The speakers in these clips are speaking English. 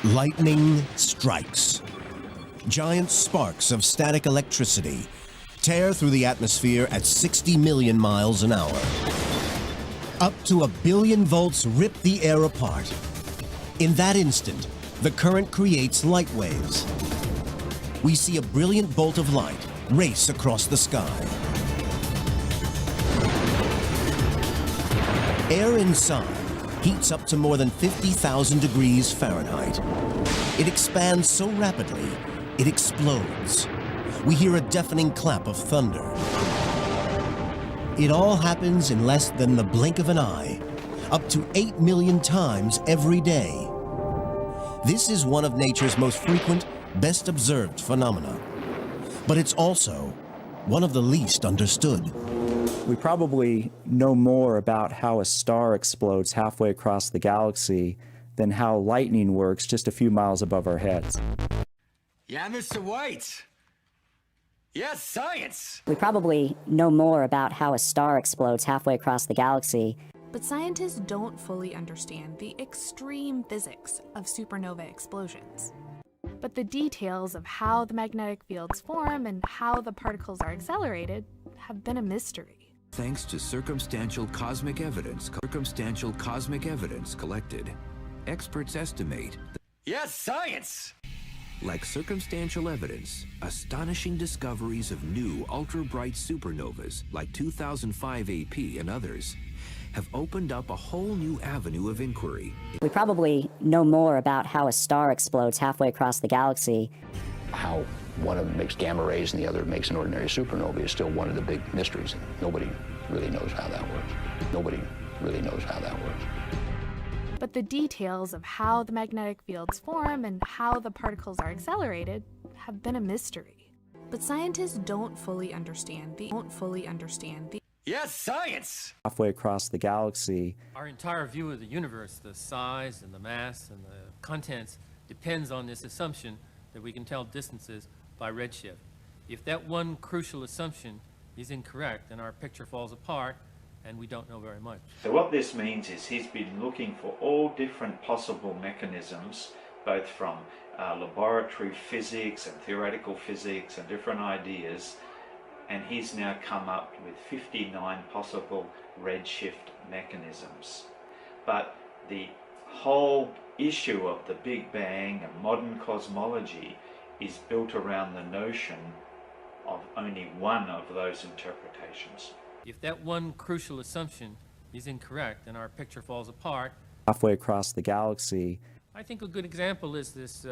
Lightning strikes. Giant sparks of static electricity tear through the atmosphere at 60 million miles an hour. Up to 1 billion volts rip the air apart. In that instant, the current creates light waves. We see a brilliant bolt of light race across the sky. Air inside heats up to more than 50,000 degrees Fahrenheit. It expands so rapidly, it explodes. We hear a deafening clap of thunder. It all happens in less than the blink of an eye, up to 8 million times every day. This is one of nature's most frequent, best observed phenomena. But it's also one of the least understood. We probably know more about how a star explodes halfway across the galaxy than how lightning works just a few miles above our heads. Yeah, Mr. White. Yes, science. We probably know more about how a star explodes halfway across the galaxy. But scientists don't fully understand the extreme physics of supernova explosions. But the details of how the magnetic fields form and how the particles are accelerated have been a mystery. Thanks to circumstantial cosmic evidence collected, experts estimate that, Yes, science. like circumstantial evidence, astonishing discoveries of new ultra-bright supernovas like 2005 AP and others have opened up a whole new avenue of inquiry. We probably know more about how a star explodes halfway across the galaxy. How one of them makes gamma rays and the other makes an ordinary supernova is still one of the big mysteries. Nobody really knows how that works. Nobody really knows how that works. But the details of how the magnetic fields form and how the particles are accelerated have been a mystery. But scientists don't fully understand the Yes, science. Halfway across the galaxy, Our entire view of the universe, the size and the mass and the contents, depends on this assumption that we can tell distances by redshift. If that one crucial assumption is incorrect, then our picture falls apart and we don't know very much. So what this means is he's been looking for all different possible mechanisms, both from laboratory physics and theoretical physics and different ideas, and he's now come up with 59 possible redshift mechanisms. But the whole issue of the Big Bang and modern cosmology is built around the notion of only one of those interpretations. If that one crucial assumption is incorrect, then our picture falls apart. halfway across the galaxy, I think a good example is this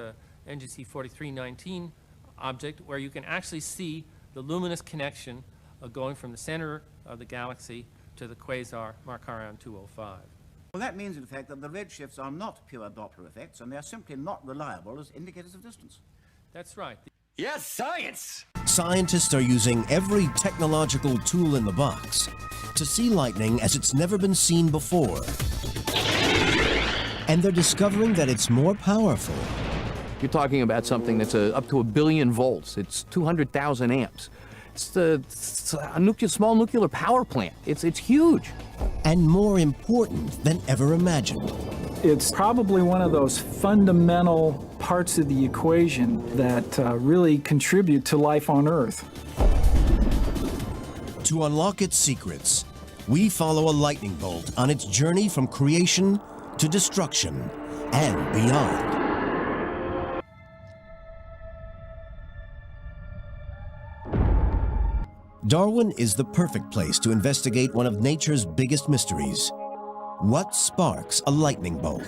NGC 4319 object, where you can actually see the luminous connection going from the center of the galaxy to the quasar Markarian 205. Well, that means, in fact, that the redshifts are not pure Doppler effects, and they are simply not reliable as indicators of distance. That's right. Yes, science. Scientists are using every technological tool in the box to see lightning as it's never been seen before. And they're discovering that it's more powerful. You're talking about something that's up to 1 billion volts. It's 200,000 amps. It's a small nuclear power plant. It's huge. And more important than ever imagined. It's probably one of those fundamental parts of the equation that really contribute to life on Earth. To unlock its secrets, we follow a lightning bolt on its journey from creation to destruction and beyond. Darwin is the perfect place to investigate one of nature's biggest mysteries. What sparks a lightning bolt?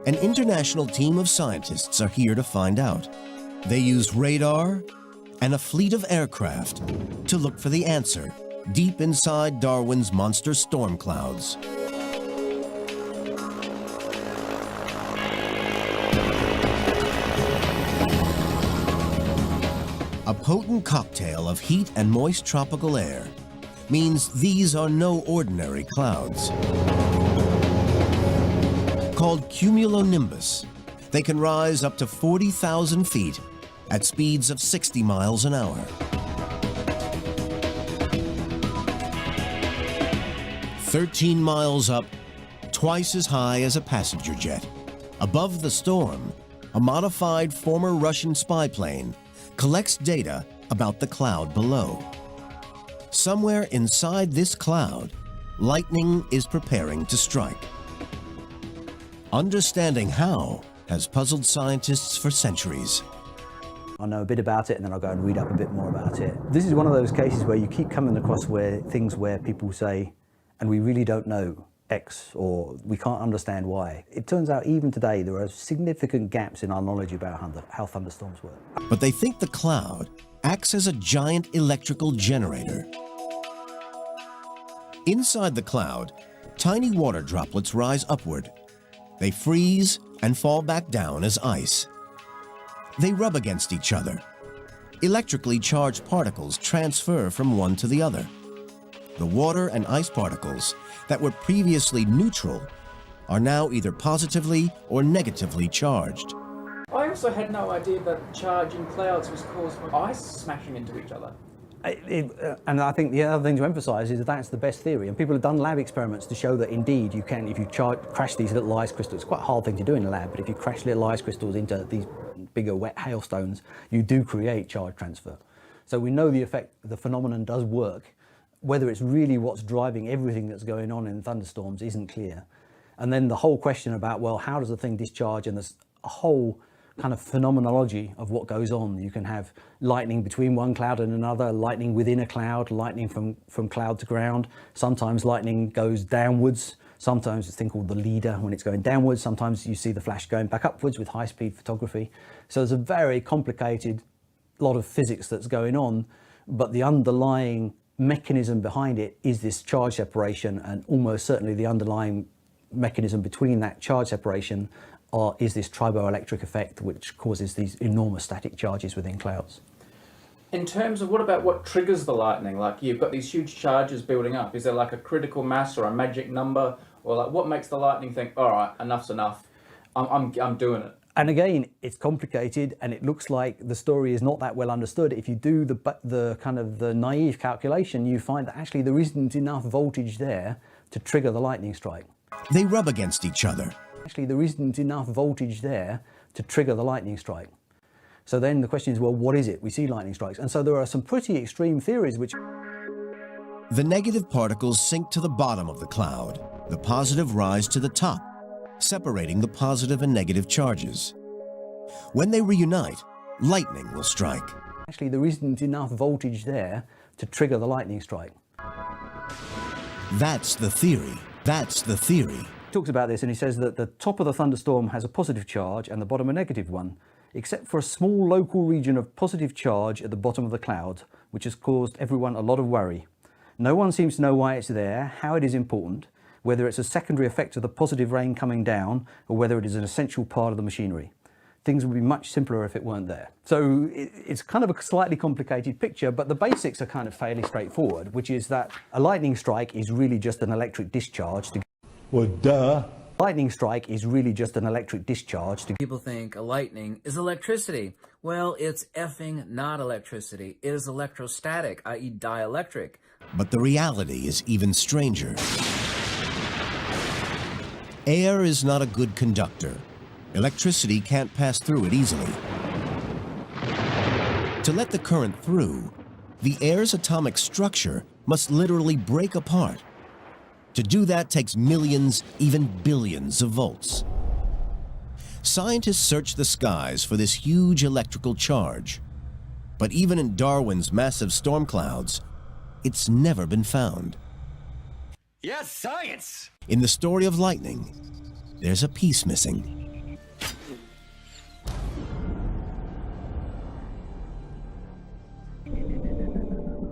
An international team of scientists are here to find out. They use radar and a fleet of aircraft to look for the answer deep inside Darwin's monster storm clouds. A potent cocktail of heat and moist tropical air means these are no ordinary clouds. Called cumulonimbus, they can rise up to 40,000 feet at speeds of 60 miles an hour. 13 miles up, twice as high as a passenger jet. Above the storm, a modified former Russian spy plane collects data about the cloud below. Somewhere inside this cloud, lightning is preparing to strike. Understanding how has puzzled scientists for centuries. I know a bit about it and then I'll go and read up a bit more about it. This is one of those cases where you keep coming across things where people say, and we really don't know X, or we can't understand Y. It turns out even today there are significant gaps in our knowledge about how thunderstorms work. But they think the cloud acts as a giant electrical generator. Inside the cloud, tiny water droplets rise upward. They freeze and fall back down as ice. They rub against each other. Electrically charged particles transfer from one to the other. The water and ice particles that were previously neutral are now either positively or negatively charged. I also had no idea that charge in clouds was caused by ice smashing into each other. And I think the other thing to emphasise is that that's the best theory. And people have done lab experiments to show that indeed you can, if you crash these little ice crystals, it's quite a hard thing to do in a lab, but if you crash little ice crystals into these bigger wet hailstones, you do create charge transfer. So we know the effect, the phenomenon does work. Whether it's really what's driving everything that's going on in thunderstorms isn't clear. And then the whole question about, well, how does the thing discharge? And there's a whole kind of phenomenology of what goes on. You can have lightning between one cloud and another, lightning within a cloud, lightning from cloud to ground. Sometimes lightning goes downwards. Sometimes it's a thing called the leader when it's going downwards. Sometimes you see the flash going back upwards with high-speed photography. So there's a very complicated lot of physics that's going on, but the underlying mechanism behind it is this charge separation, and almost certainly the underlying mechanism between that charge separation is this triboelectric effect, which causes these enormous static charges within clouds. In terms of what triggers the lightning, like you've got these huge charges building up, is there like a critical mass or a magic number, or like what makes the lightning think, all right, enough's enough, I'm doing it? And again, it's complicated, and it looks like the story is not that well understood. If you do the kind of the naive calculation, you find that actually there isn't enough voltage there to trigger the lightning strike. They rub against each other. Actually, there isn't enough voltage there to trigger the lightning strike. So then the question is, well, what is it? We see lightning strikes. And so there are some pretty extreme theories which... The negative particles sink to the bottom of the cloud. The positive rise to the top, separating the positive and negative charges. When they reunite, lightning will strike. Actually, there isn't enough voltage there to trigger the lightning strike. That's the theory. That's the theory. He talks about this and he says that the top of the thunderstorm has a positive charge and the bottom a negative one, except for a small local region of positive charge at the bottom of the cloud, which has caused everyone a lot of worry. No one seems to know why it's there, how it is important, whether it's a secondary effect of the positive rain coming down, or whether it is an essential part of the machinery. Things would be much simpler if it weren't there. So it's kind of a slightly complicated picture, but the basics are kind of fairly straightforward, which is that a lightning strike is really just an electric discharge to... Well, duh. Lightning strike is really just an electric discharge to... People think a lightning is electricity. Well, it's effing not electricity. It is electrostatic, i.e. dielectric. But the reality is even stranger. Air is not a good conductor. Electricity can't pass through it easily. To let the current through, the air's atomic structure must literally break apart. To do that takes millions, even billions of volts. Scientists search the skies for this huge electrical charge. But even in Darwin's massive storm clouds, it's never been found. Yes, science! In the story of lightning, there's a piece missing.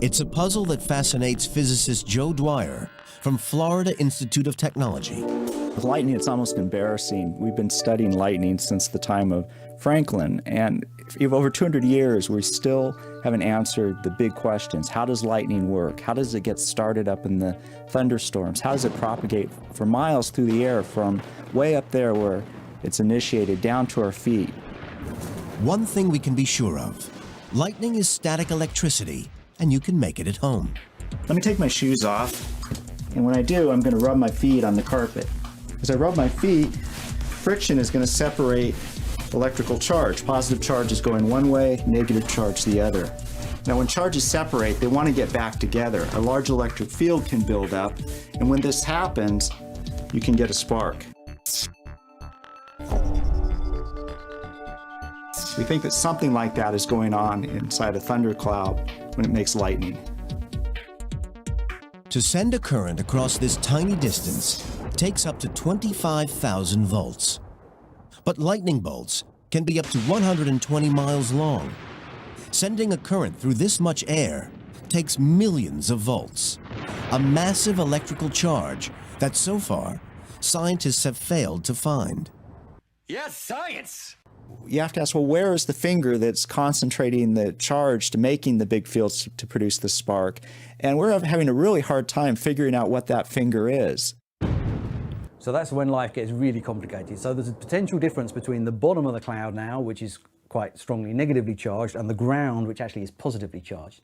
It's a puzzle that fascinates physicist Joe Dwyer from Florida Institute of Technology. With lightning, it's almost embarrassing. We've been studying lightning since the time of Franklin, and over 200 years, we still haven't answered the big questions. How does lightning work? How does it get started up in the thunderstorms? How does it propagate for miles through the air from way up there where it's initiated down to our feet? One thing we can be sure of, lightning is static electricity, and you can make it at home. Let me take my shoes off, and when I do, I'm going to rub my feet on the carpet. As I rub my feet, friction is going to separate electrical charge. Positive charge is going one way, negative charge the other. Now when charges separate, they want to get back together. A large electric field can build up, and when this happens, you can get a spark. We think that something like that is going on inside a thundercloud when it makes lightning. To send a current across this tiny distance takes up to 25,000 volts. But lightning bolts can be up to 120 miles long. Sending a current through this much air takes millions of volts, a massive electrical charge that so far scientists have failed to find. Yes, science! You have to ask, well, where is the finger that's concentrating the charge to making the big fields to produce the spark? And we're having a really hard time figuring out what that finger is. So that's when life gets really complicated. So there's a potential difference between the bottom of the cloud now, which is quite strongly negatively charged, and the ground, which actually is positively charged.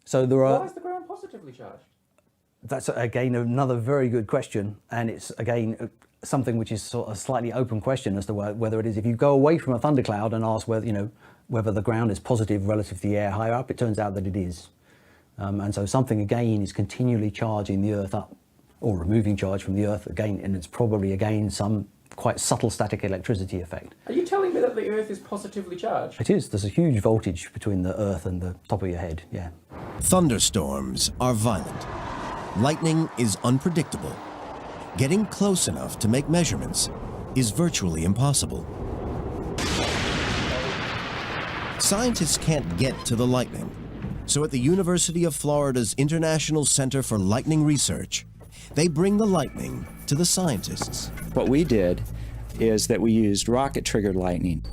So there are... Why is the ground positively charged? That's, again, another very good question. And it's, again, something which is sort of a slightly open question as to whether it is. If you go away from a thundercloud and ask whether, whether the ground is positive relative to the air higher up, it turns out that it is. And so something, again, is continually charging the Earth up, or removing charge from the Earth, again, and it's probably, again, some quite subtle static electricity effect. Are you telling me that the Earth is positively charged? It is. There's a huge voltage between the Earth and the top of your head, yeah. Thunderstorms are violent. Lightning is unpredictable. Getting close enough to make measurements is virtually impossible. Scientists can't get to the lightning, so at the University of Florida's International Center for Lightning Research, they bring the lightning to the scientists. What we did is that we used rocket-triggered lightning.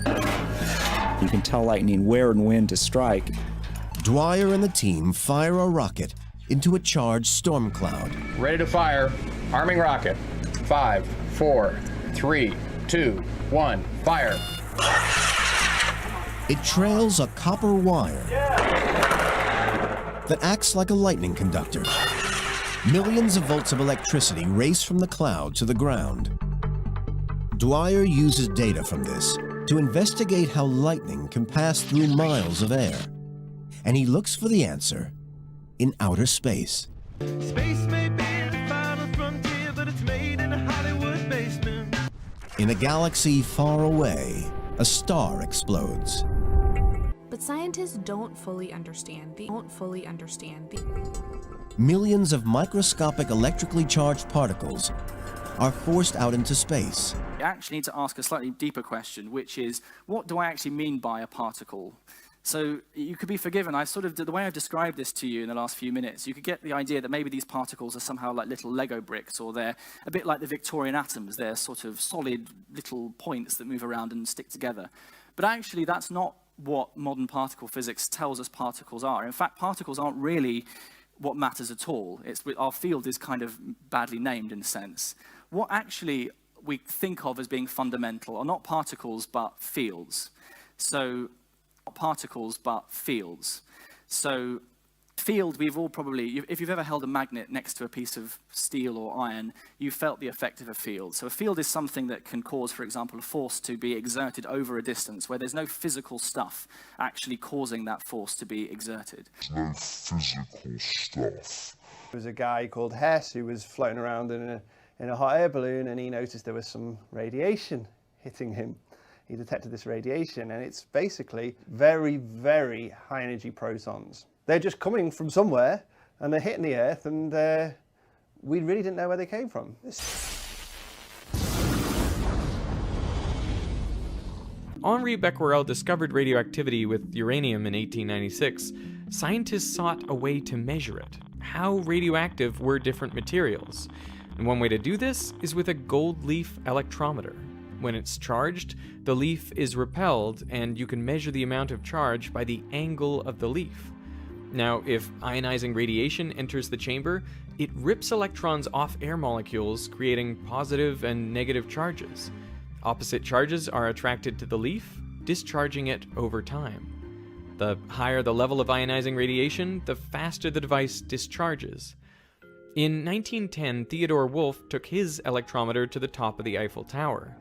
You can tell lightning where and when to strike. Dwyer and the team fire a rocket into a charged storm cloud. Ready to fire. Arming rocket. 5, 4, 3, 2, 1, fire. It trails a copper wire that acts like a lightning conductor. Millions of volts of electricity race from the cloud to the ground. Dwyer uses data from this to investigate how lightning can pass through miles of air. And he looks for the answer in outer space. Space may be the final frontier, but it's made in a Hollywood basement. In a galaxy far away, a star explodes. But scientists don't fully understand the Millions of microscopic electrically charged particles are forced out into space. You actually need to ask a slightly deeper question, which is, what do I actually mean by a particle? So you could be forgiven. The way I've described this to you in the last few minutes, you could get the idea that maybe these particles are somehow like little Lego bricks, or they're a bit like the Victorian atoms. They're sort of solid little points that move around and stick together. But actually, that's not what modern particle physics tells us particles are. In fact, particles aren't really what matters at all. Our field is kind of badly named in a sense. What actually we think of as being fundamental are not particles, but fields. So, not particles, but fields. So, field, we've all probably, if you've ever held a magnet next to a piece of steel or iron, you felt the effect of a field. So a field is something that can cause, for example, a force to be exerted over a distance where there's no physical stuff actually causing that force to be exerted. No physical stuff. There was a guy called Hess who was floating around in a hot air balloon, and he noticed there was some radiation hitting him. He detected this radiation, and it's basically very, very high energy protons. They're just coming from somewhere, and they're hitting the Earth, and we really didn't know where they came from. Henri Becquerel discovered radioactivity with uranium in 1896. Scientists sought a way to measure it. How radioactive were different materials? And one way to do this is with a gold leaf electrometer. When it's charged, the leaf is repelled, and you can measure the amount of charge by the angle of the leaf. Now, if ionizing radiation enters the chamber, it rips electrons off air molecules, creating positive and negative charges. Opposite charges are attracted to the leaf, discharging it over time. The higher the level of ionizing radiation, the faster the device discharges. In 1910, Theodore Wolff took his electrometer to the top of the Eiffel Tower.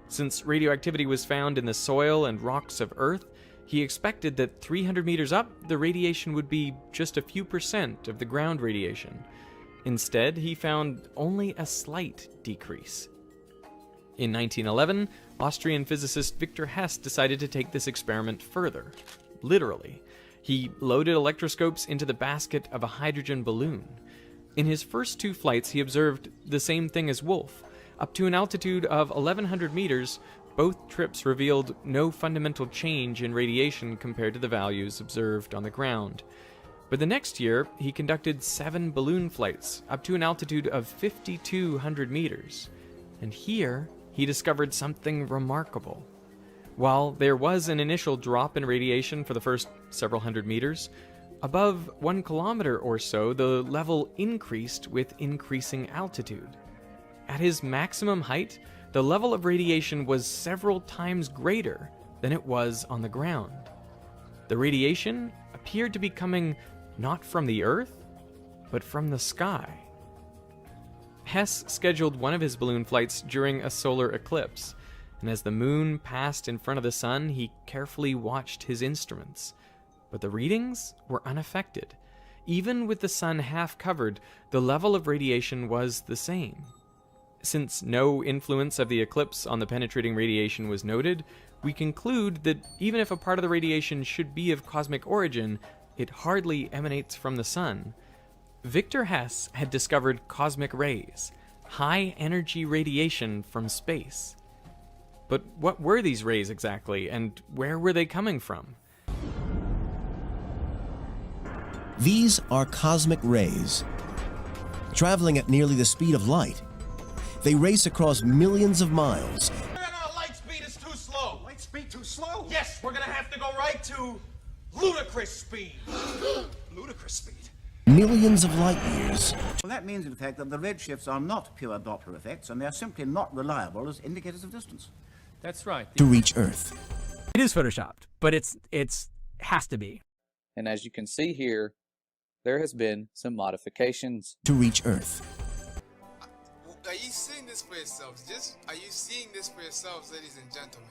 Since radioactivity was found in the soil and rocks of Earth, he expected that 300 meters up, the radiation would be just a few % of the ground radiation. Instead, he found only a slight decrease. In 1911, Austrian physicist Victor Hess decided to take this experiment further. Literally. He loaded electroscopes into the basket of a hydrogen balloon. In his first 2 flights, he observed the same thing as Wolff. Up to an altitude of 1,100 meters, both trips revealed no fundamental change in radiation compared to the values observed on the ground. But the next year, he conducted 7 balloon flights up to an altitude of 5,200 meters. And here, he discovered something remarkable. While there was an initial drop in radiation for the first several hundred meters, above 1 kilometer or so, the level increased with increasing altitude. At his maximum height, the level of radiation was several times greater than it was on the ground. The radiation appeared to be coming not from the Earth, but from the sky. Hess scheduled one of his balloon flights during a solar eclipse, and as the moon passed in front of the sun, he carefully watched his instruments. But the readings were unaffected. Even with the sun half covered, the level of radiation was the same. Since no influence of the eclipse on the penetrating radiation was noted, we conclude that even if a part of the radiation should be of cosmic origin, it hardly emanates from the sun. Victor Hess had discovered cosmic rays, high-energy radiation from space. But what were these rays exactly, and where were they coming from? These are cosmic rays. Traveling at nearly the speed of light, they race across millions of miles. Light speed is too slow. Light speed too slow? Yes, we're gonna have to go right to ludicrous speed. Ludicrous speed. Millions of light years. Well, that means, in fact, that the redshifts are not pure Doppler effects, and they're simply not reliable as indicators of distance. That's right. To reach Earth. It is photoshopped, but it has to be. And as you can see here, there has been some modifications. To reach Earth. Are you seeing this for yourselves? Are you seeing this for yourselves, ladies and gentlemen?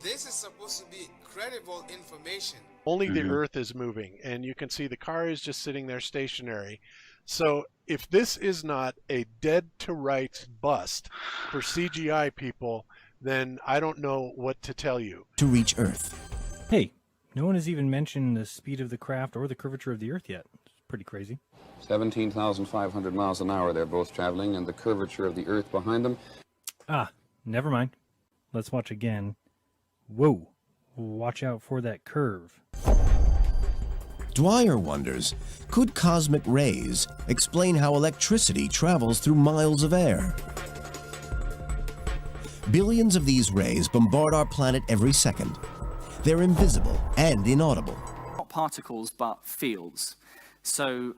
This is supposed to be credible information. Only the Earth is moving, and you can see the car is just sitting there stationary. So if this is not a dead to rights bust for CGI people, then I don't know what to tell you. To reach Earth. Hey, no one has even mentioned the speed of the craft or the curvature of the Earth yet. It's pretty crazy. 17,500 miles an hour they're both traveling, and the curvature of the Earth behind them. Ah, never mind. Let's watch again. Whoa, watch out for that curve. Dwyer wonders, could cosmic rays explain how electricity travels through miles of air? Billions of these rays bombard our planet every second. They're invisible and inaudible. Not particles, but fields. So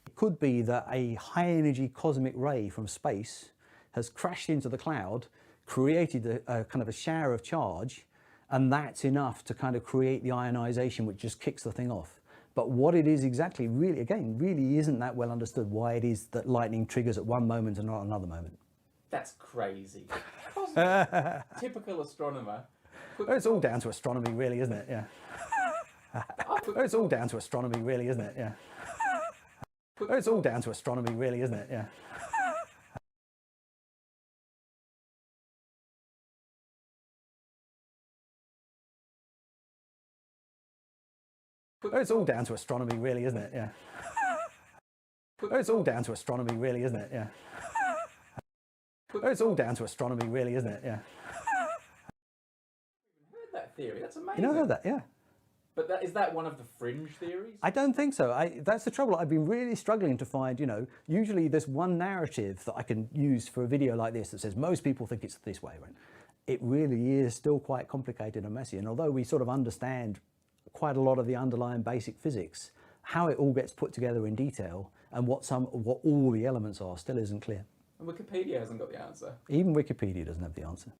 it could be that a high-energy cosmic ray from space has crashed into the cloud, created a kind of a shower of charge, and that's enough to kind of create the ionization which just kicks the thing off. But what it is exactly, really, again, really isn't that well understood, why it is that lightning triggers at one moment and not another moment. That's crazy. Typical astronomer. Well, it's all down to astronomy, really, isn't it? Yeah. Well, it's all down to astronomy, really, isn't it? Yeah. Well, it's all down to astronomy, really, isn't it? Yeah. Well, it's all down to astronomy, really, isn't it? Yeah. Well, it's all down to astronomy, really, isn't it? Yeah. Well, it's all down to astronomy, really, isn't it? Yeah. Heard that theory? That's amazing. You know, I heard that, yeah. But is that one of the fringe theories? I don't think so. That's the trouble. I've been really struggling to find, you know, usually there's one narrative that I can use for a video like this that says most people think it's this way, right? It really is still quite complicated and messy. And although we sort of understand quite a lot of the underlying basic physics, how it all gets put together in detail and what all the elements are still isn't clear. And Wikipedia hasn't got the answer. Even Wikipedia doesn't have the answer.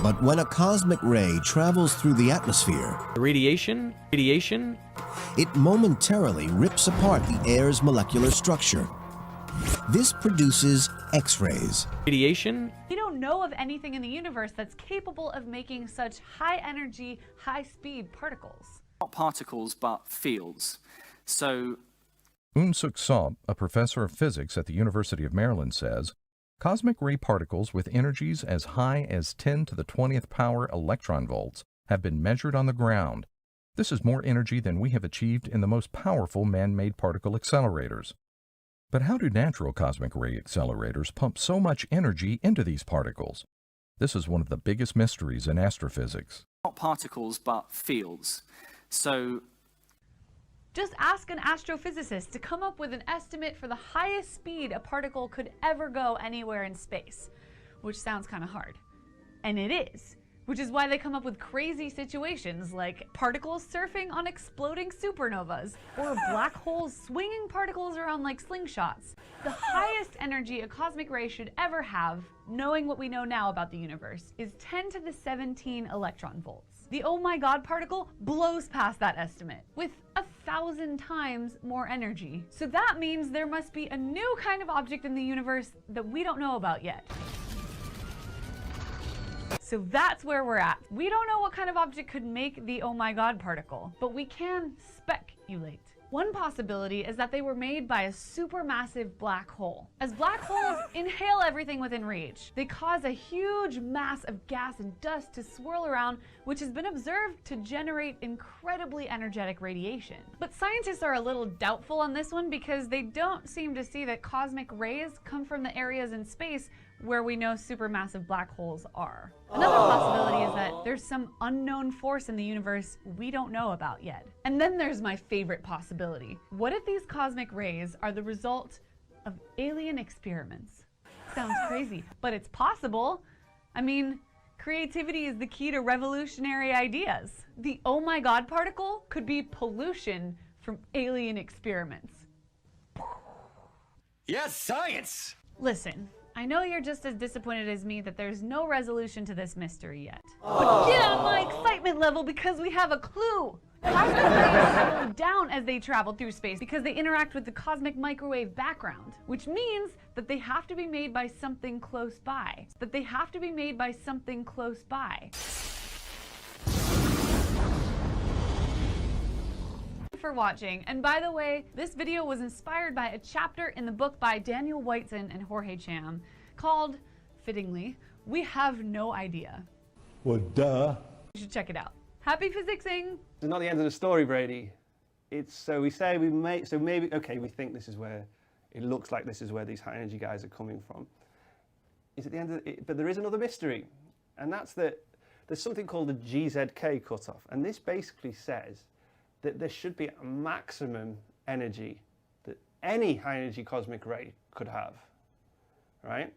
But when a cosmic ray travels through the atmosphere, radiation, it momentarily rips apart the air's molecular structure. This produces X-rays. Radiation? We don't know of anything in the universe that's capable of making such high-energy, high-speed particles. Not particles, but fields. So Eun-Suk Seo, a professor of physics at the University of Maryland, says, cosmic ray particles with energies as high as 10 to the 20th power electron volts have been measured on the ground. This is more energy than we have achieved in the most powerful man-made particle accelerators. But how do natural cosmic ray accelerators pump so much energy into these particles? This is one of the biggest mysteries in astrophysics. not particles, but fields. So just ask an astrophysicist to come up with an estimate for the highest speed a particle could ever go anywhere in space, which sounds kind of hard. And it is, which is why they come up with crazy situations like particles surfing on exploding supernovas, or black holes swinging particles around like slingshots. The highest energy a cosmic ray should ever have, knowing what we know now about the universe, is 10 to the 17 electron volts. The oh my god particle blows past that estimate with 1,000 times more energy. So that means there must be a new kind of object in the universe that we don't know about yet. So that's where we're at. We don't know what kind of object could make the oh my god particle, but we can speculate. One possibility is that they were made by a supermassive black hole. As black holes inhale everything within reach, they cause a huge mass of gas and dust to swirl around, which has been observed to generate incredibly energetic radiation. But scientists are a little doubtful on this one because they don't seem to see that cosmic rays come from the areas in space where we know supermassive black holes are. Another possibility is that there's some unknown force in the universe we don't know about yet. And then there's my favorite possibility. What if these cosmic rays are the result of alien experiments? Sounds crazy, but it's possible. I mean, creativity is the key to revolutionary ideas. The oh my god particle could be pollution from alien experiments. Yes, science! Listen, I know you're just as disappointed as me that there's no resolution to this mystery yet. But get on my excitement level because we have a clue! Cosmic rays slow down as they travel through space because they interact with the cosmic microwave background, which means that they have to be made by something close by. For watching, and by the way, this video was inspired by a chapter in the book by Daniel Whiteson and Jorge Cham called, fittingly, We Have No Idea. Well, duh. You should check it out. Happy physicsing! It's not the end of the story, Brady. It's so we say we may, so maybe, okay, we think this is where, it looks like this is where these high energy guys are coming from. Is at the end of it, but there is another mystery, and that's that there's something called the GZK cutoff, and this basically says that there should be a maximum energy that any high energy cosmic ray could have, right?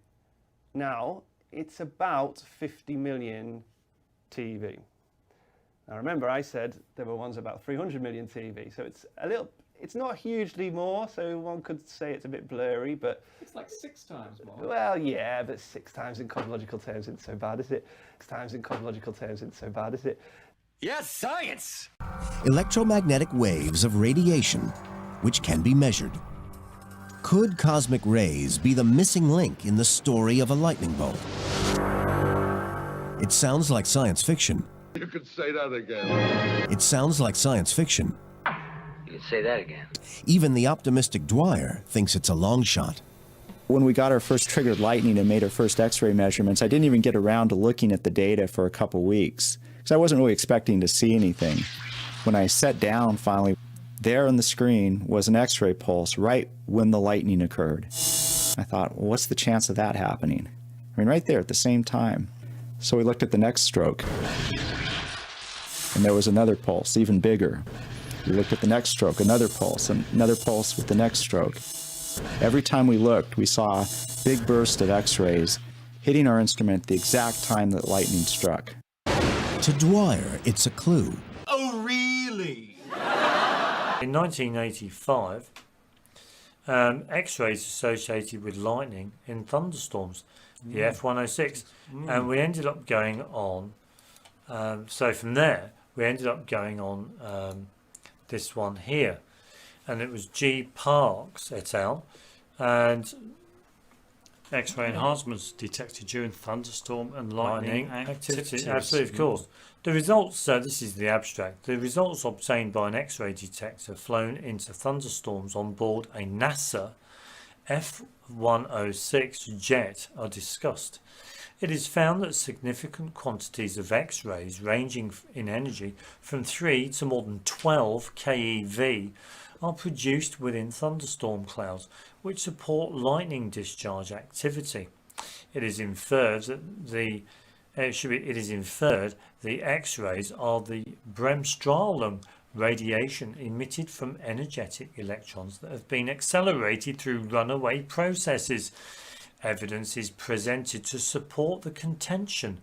Now, it's about 50 million TeV. Now remember I said there were ones about 300 million TeV, so it's not hugely more, so one could say it's a bit blurry, but... It's like 6 times more. Well, yeah, but 6 times in cosmological terms isn't so bad, is it? 6 times in cosmological terms isn't so bad, is it? Yes, science! Electromagnetic waves of radiation, which can be measured. Could cosmic rays be the missing link in the story of a lightning bolt? It sounds like science fiction. You could say that again. It sounds like science fiction. You could say that again. Even the optimistic Dwyer thinks it's a long shot. When we got our first triggered lightning and made our first X-ray measurements, I didn't even get around to looking at the data for a couple weeks, because I wasn't really expecting to see anything. When I sat down finally, there on the screen was an X-ray pulse right when the lightning occurred. I thought, well, what's the chance of that happening? I mean, right there at the same time. So we looked at the next stroke, and there was another pulse, even bigger. We looked at the next stroke, another pulse, and another pulse with the next stroke. Every time we looked, we saw a big burst of X-rays hitting our instrument the exact time that lightning struck. To Dwyer, it's a clue. Oh, really? In 1985, X-rays associated with lightning in thunderstorms, the F106, and we ended up going on. So from there, we ended up going on this one here, and it was G. Parks et al. And X-ray enhancements detected during thunderstorm and lightning activities. Absolutely, of course. The results, so this is the abstract, the results obtained by an X-ray detector flown into thunderstorms on board a NASA F106 jet are discussed. It is found that significant quantities of X-rays ranging in energy from 3 to more than 12 keV are produced within thunderstorm clouds, which support lightning discharge activity. It is inferred that the X-rays are the bremsstrahlung radiation emitted from energetic electrons that have been accelerated through runaway processes. Evidence is presented to support the contention.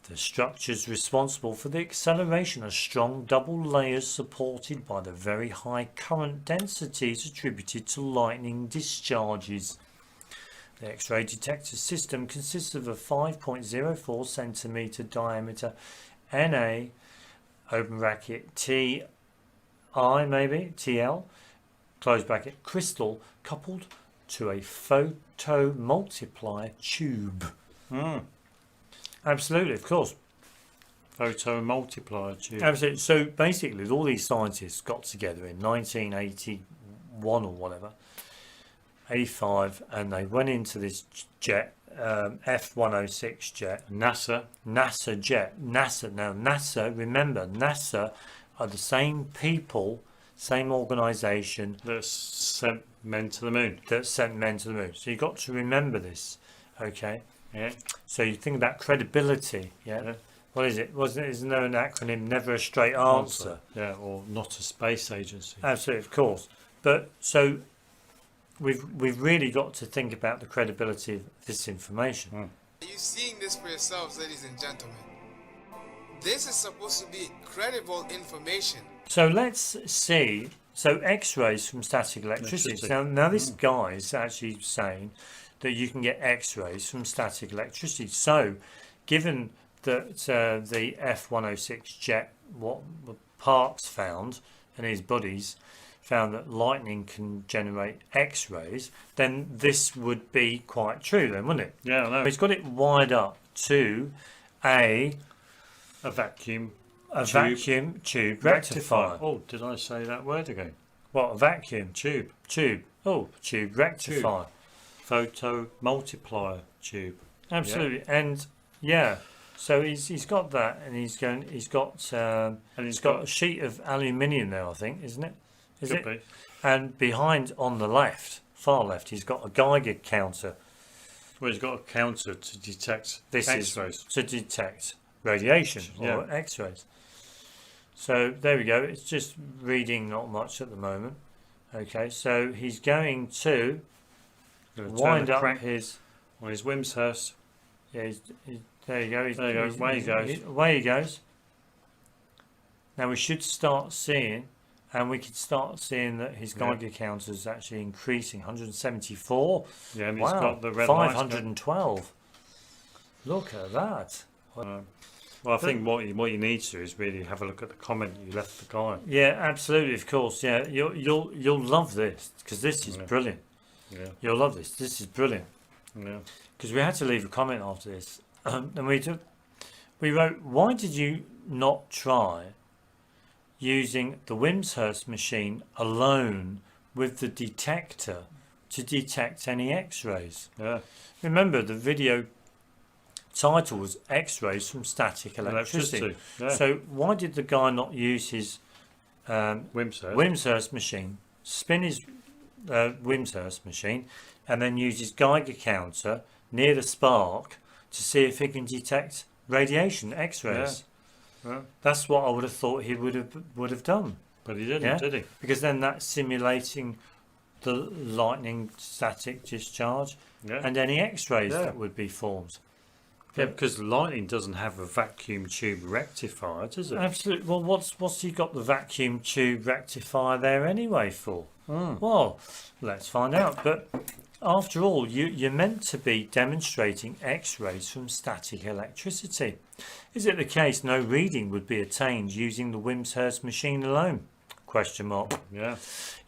The structures responsible for the acceleration are strong double layers supported by the very high current densities attributed to lightning discharges. The X-ray detector system consists of a 5.04 centimeter diameter Na open bracket Ti maybe TL close bracket crystal coupled to a photomultiplier tube. Absolutely, of course. Photomultiplier tube. Absolutely. So basically, all these scientists got together in 1981 or whatever, 85, and they went into this jet, F106 jet. NASA jet. NASA. Now, NASA, remember, NASA are the same people, same organisation that sent men to the moon. So you've got to remember this, okay? Yeah. So you think about credibility, yeah? What is it? Isn't there an acronym, never a straight answer? Yeah, or not a space agency. Absolutely, of course. But so we've really got to think about the credibility of this information. Are you seeing this for yourselves, ladies and gentlemen? This is supposed to be credible information. So let's see. So X-rays from static electricity. Now this guy is actually saying that you can get X-rays from static electricity. So given that the F106 jet, what Parks found and his buddies found that lightning can generate X-rays, then this would be quite true then, wouldn't it? Yeah, I know. He's got it wired up to a vacuum tube rectifier. Oh, did I say that word again? What, a vacuum tube? Oh, tube rectifier. Photomultiplier tube. Absolutely, yeah. And yeah, so he's got that, and he's got a sheet of aluminium there, I think, isn't it? Could be. And behind on the left, far left, he's got a Geiger counter. Well, he's got a counter to detect X-rays. To detect radiation or X-rays. So there we go. It's just reading not much at the moment. Okay, so he's going to wind up his Wimshurst. Yeah, there you go. There you go. Away he goes. Away he goes. Now we should start seeing, and we could start seeing that his Geiger counter is actually increasing. 174. Yeah, and wow. He's got the red 512. Look at that. Well, I think what you need to do is really have a look at the comment you left the guy. Yeah, absolutely, of course. Yeah, you'll love this because this is brilliant. Yeah, you'll love this. This is brilliant. Yeah, because we had to leave a comment after this, and we wrote, why did you not try using the Wimshurst machine alone with the detector to detect any X-rays? Yeah. Remember, the video title was X-rays from static electricity. Yeah. So why did the guy not use his Wimshurst machine, spin his Wimshurst machine, and then use his Geiger counter near the spark to see if he can detect radiation, X-rays? Yeah. That's what I would have thought he would have done. But he didn't, did he? Because then that's simulating the lightning static discharge and any X-rays that would be formed. Yeah, because lightning doesn't have a vacuum tube rectifier, does it? Absolutely. Well, what's he got the vacuum tube rectifier there anyway for? Well, let's find out. But after all, you're meant to be demonstrating X-rays from static electricity. Is it the case no reading would be attained using the Wimshurst machine alone? Question mark. Yeah.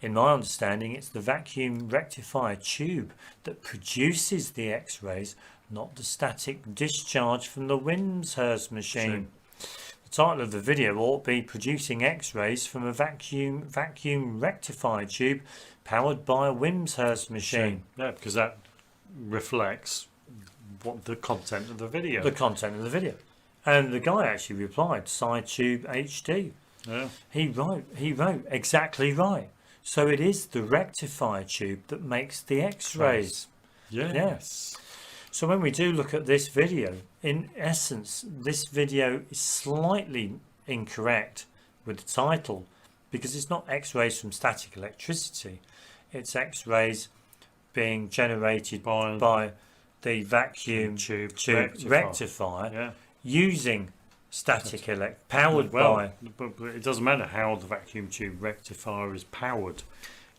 In my understanding, it's the vacuum rectifier tube that produces the X-rays, not the static discharge from the Wimshurst machine. The title of the video ought to be Producing X-rays from a vacuum rectifier tube powered by a Wimshurst machine. Yeah, because that reflects what the content of the video. The content of the video. And the guy actually replied, side tube HD. Yeah. He wrote exactly right. So it is the rectifier tube that makes the X-rays. Yes. So when we do look at this video, in essence, this video is slightly incorrect with the title because it's not X-rays from static electricity. It's X-rays being generated by the vacuum tube rectifier using static powered by. But it doesn't matter how the vacuum tube rectifier is powered.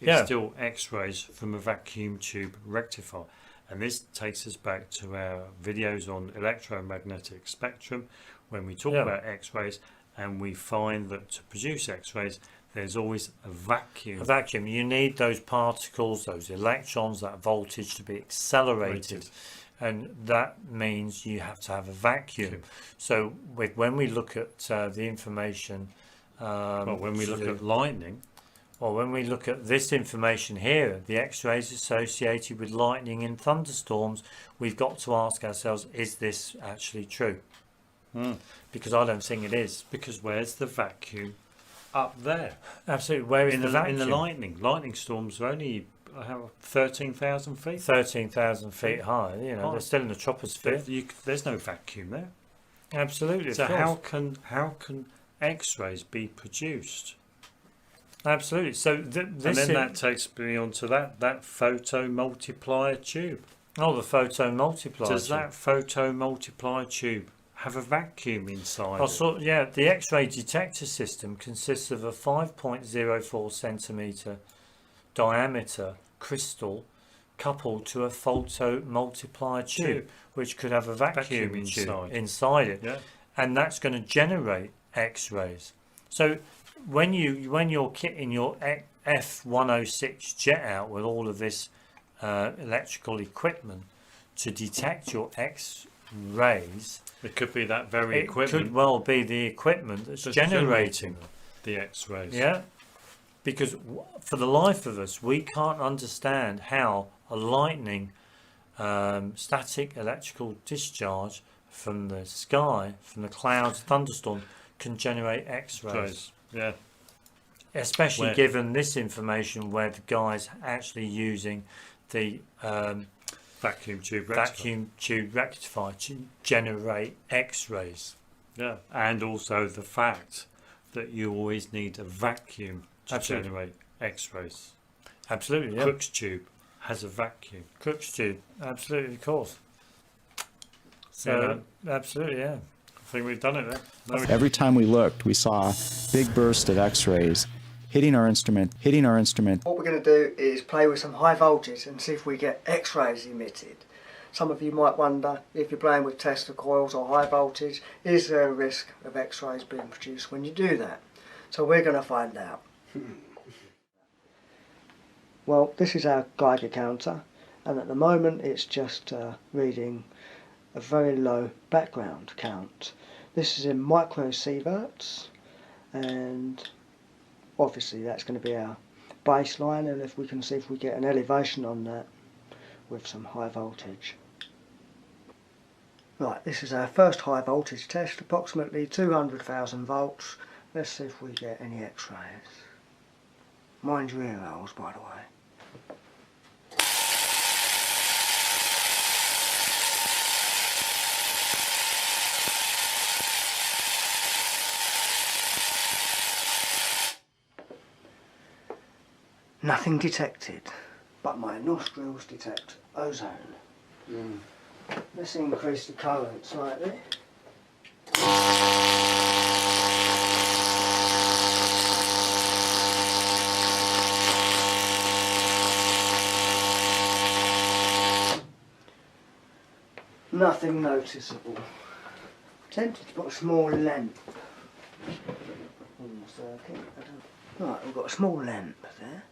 It's still X-rays from a vacuum tube rectifier. And this takes us back to our videos on electromagnetic spectrum when we talk about X-rays, and we find that to produce X-rays there's always a vacuum. A vacuum. You need those particles, those electrons, that voltage to be accelerated. And that means you have to have a vacuum. So when we look at the information... when we look at lightning... Well, when we look at this information here, the X-rays associated with lightning in thunderstorms, we've got to ask ourselves, is this actually true? Because I don't think it is. Because where's the vacuum up there? Absolutely. Where is the vacuum? In the lightning storms are only 13,000 feet? 13,000 feet high. You know, they're still in the troposphere. There's no vacuum there. Absolutely. So how can X-rays be produced? Absolutely. So that takes me on to that photo multiplier tube. Oh, the photo multiplier. Does that photo multiplier tube have a vacuum inside it? The X-ray detector system consists of a 5.04 centimeter diameter crystal coupled to a photo multiplier tube, which could have a vacuum inside it. Yeah. And that's going to generate X-rays. So when you're kitting your F-106 jet out with all of this electrical equipment to detect your X-rays, it could be that very equipment. It could well be the equipment that's generating the X-rays. Yeah, because for the life of us, we can't understand how a lightning static electrical discharge from the sky, from the clouds, thunderstorm, can generate X-rays. Yeah. Especially given this information where the guy's actually using the vacuum tube rectifier to generate X-rays. Yeah. And also the fact that you always need a vacuum to generate X-rays. Absolutely, yeah. Crookes tube has a vacuum. Crookes tube, absolutely, of course. So, absolutely, yeah. I think we've done it there. Every time we looked, we saw a big burst of X-rays hitting our instrument. What we're going to do is play with some high voltage and see if we get X-rays emitted. Some of you might wonder, if you're playing with Tesla coils or high voltage, is there a risk of X-rays being produced when you do that? So we're going to find out. Well, this is our Geiger counter, and at the moment it's just reading a very low background count. This is in microsieverts, and obviously that's going to be our baseline, and if we can see if we get an elevation on that with some high voltage. Right, this is our first high voltage test, approximately 200,000 volts. Let's see if we get any X-rays. Mind your ear holes, by the way. Nothing detected, but my nostrils detect ozone. Let's increase the current slightly. Nothing noticeable. Tempted to put a small lamp in the circuit. Right, we've got a small lamp there.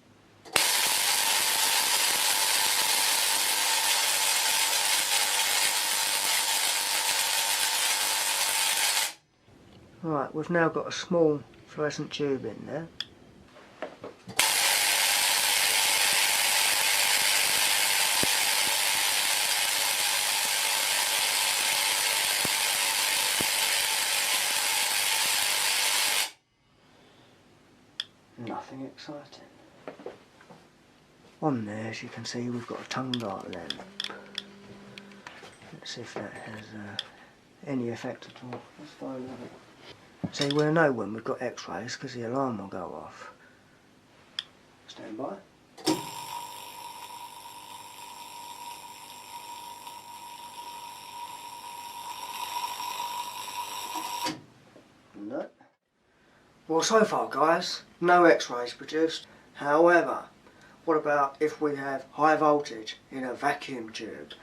Right, we've now got a small fluorescent tube in there. Nothing exciting. On there, as you can see, we've got a tongue dart lamp. Let's see if that has any effect at all. Let's find out. See, we'll know when we've got X-rays because the alarm will go off. Stand by. No. Well, so far, guys, no X-rays produced. However, what about if we have high voltage in a vacuum tube,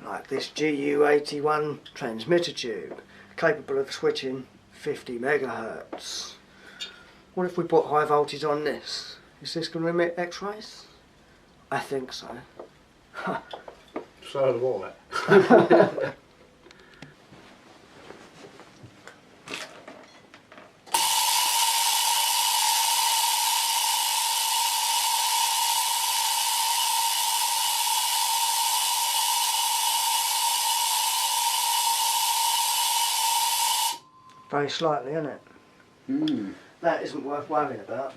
like this GU81 transmitter tube, capable of switching 50 megahertz? What if we put high voltage on this? Is this going to emit X-rays? I think so. So do I. Very slightly, isn't it? That isn't worth worrying about.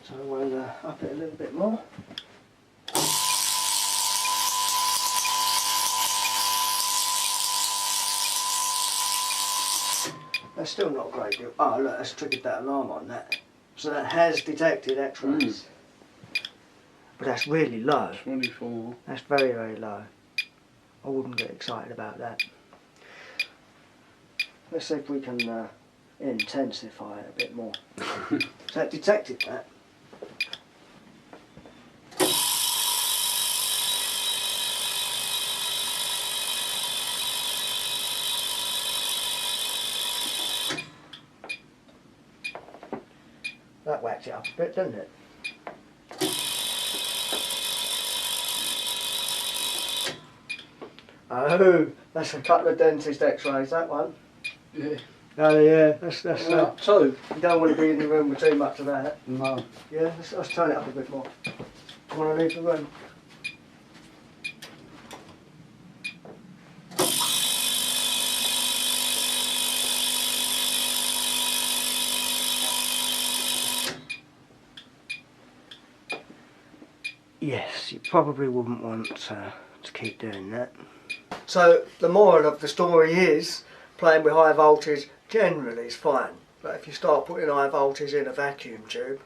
So we'll up it a little bit more. That's still not a great deal. Oh look, that's triggered that alarm on that. So that has detected X-rays. But that's really low. 24. That's very, very low. I wouldn't get excited about that. Let's see if we can intensify it a bit more. So it detected that. That whacked it up a bit, didn't it? Oh, that's a couple of dentist X-rays, that one. Yeah. Oh yeah, that's two. You don't want to be in the room with too much of that. No. Yeah, let's turn it up a bit more. Do you want to leave the room? Yes, you probably wouldn't want to keep doing that. So the moral of the story is playing with high voltage generally is fine, but if you start putting high voltage in a vacuum tube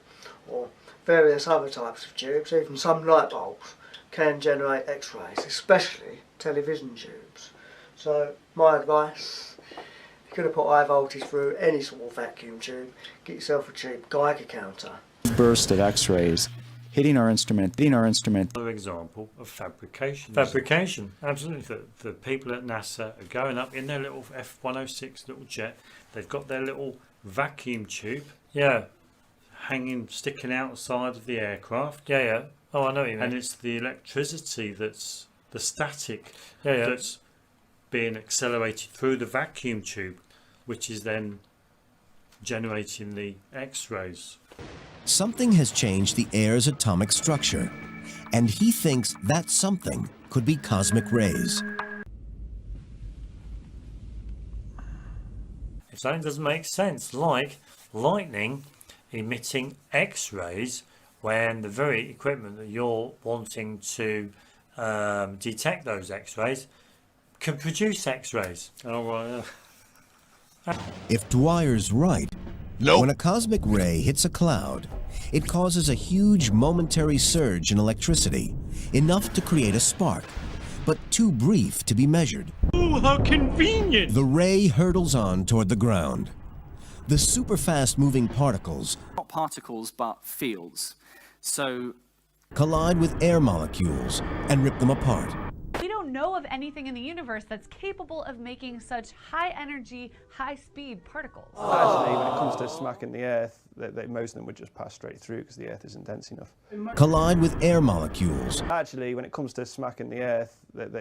or various other types of tubes, even some light bulbs can generate X-rays, especially television tubes. So my advice, if you're going to put high voltage through any sort of vacuum tube, get yourself a cheap Geiger counter. Burst of X-rays hitting our instrument. Another example of fabrication. Fabrication, absolutely. The people at NASA are going up in their little F-106 little jet. They've got their little vacuum tube, sticking outside of the aircraft. Oh, I know what you mean. And it's the electricity that's the static that's being accelerated through the vacuum tube, which is then generating the X-rays. Something has changed the air's atomic structure, and he thinks that something could be cosmic rays. If something doesn't make sense, like lightning emitting X-rays, when the very equipment that you're wanting to detect those X-rays can produce X-rays. Oh, right. If Dwyer's right, when a cosmic ray hits a cloud, it causes a huge momentary surge in electricity, enough to create a spark, but too brief to be measured. Ooh, how convenient! The ray hurtles on toward the ground. The super fast moving particles, Not particles, but fields. So collide with air molecules and rip them apart. We don't know of anything in the universe that's capable of making such high energy, high speed particles. Actually, when it comes to smacking the Earth, most of them would just pass straight through because the Earth isn't dense enough. Collide with air molecules. Actually, when it comes to smacking the Earth,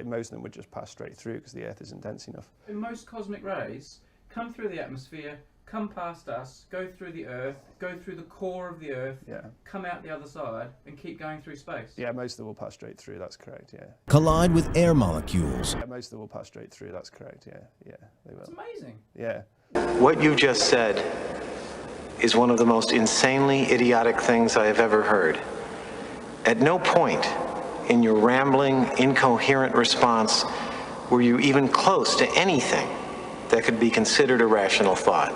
most of them would just pass straight through because the Earth isn't dense enough. And most cosmic rays come through the atmosphere, come past us, go through the Earth, go through the core of the Earth, come out the other side, and keep going through space. Yeah, most of them will pass straight through, that's correct, yeah. Collide with air molecules. Yeah, most of them will pass straight through, that's correct, yeah, they will. It's amazing. Yeah. What you just said is one of the most insanely idiotic things I have ever heard. At no point in your rambling, incoherent response were you even close to anything that could be considered a rational thought.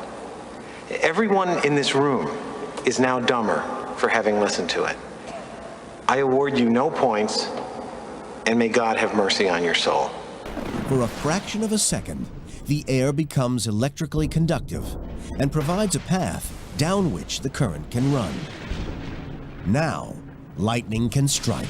Everyone in this room is now dumber for having listened to it. I award you no points, and may God have mercy on your soul. For a fraction of a second, the air becomes electrically conductive and provides a path down which the current can run. Now, lightning can strike.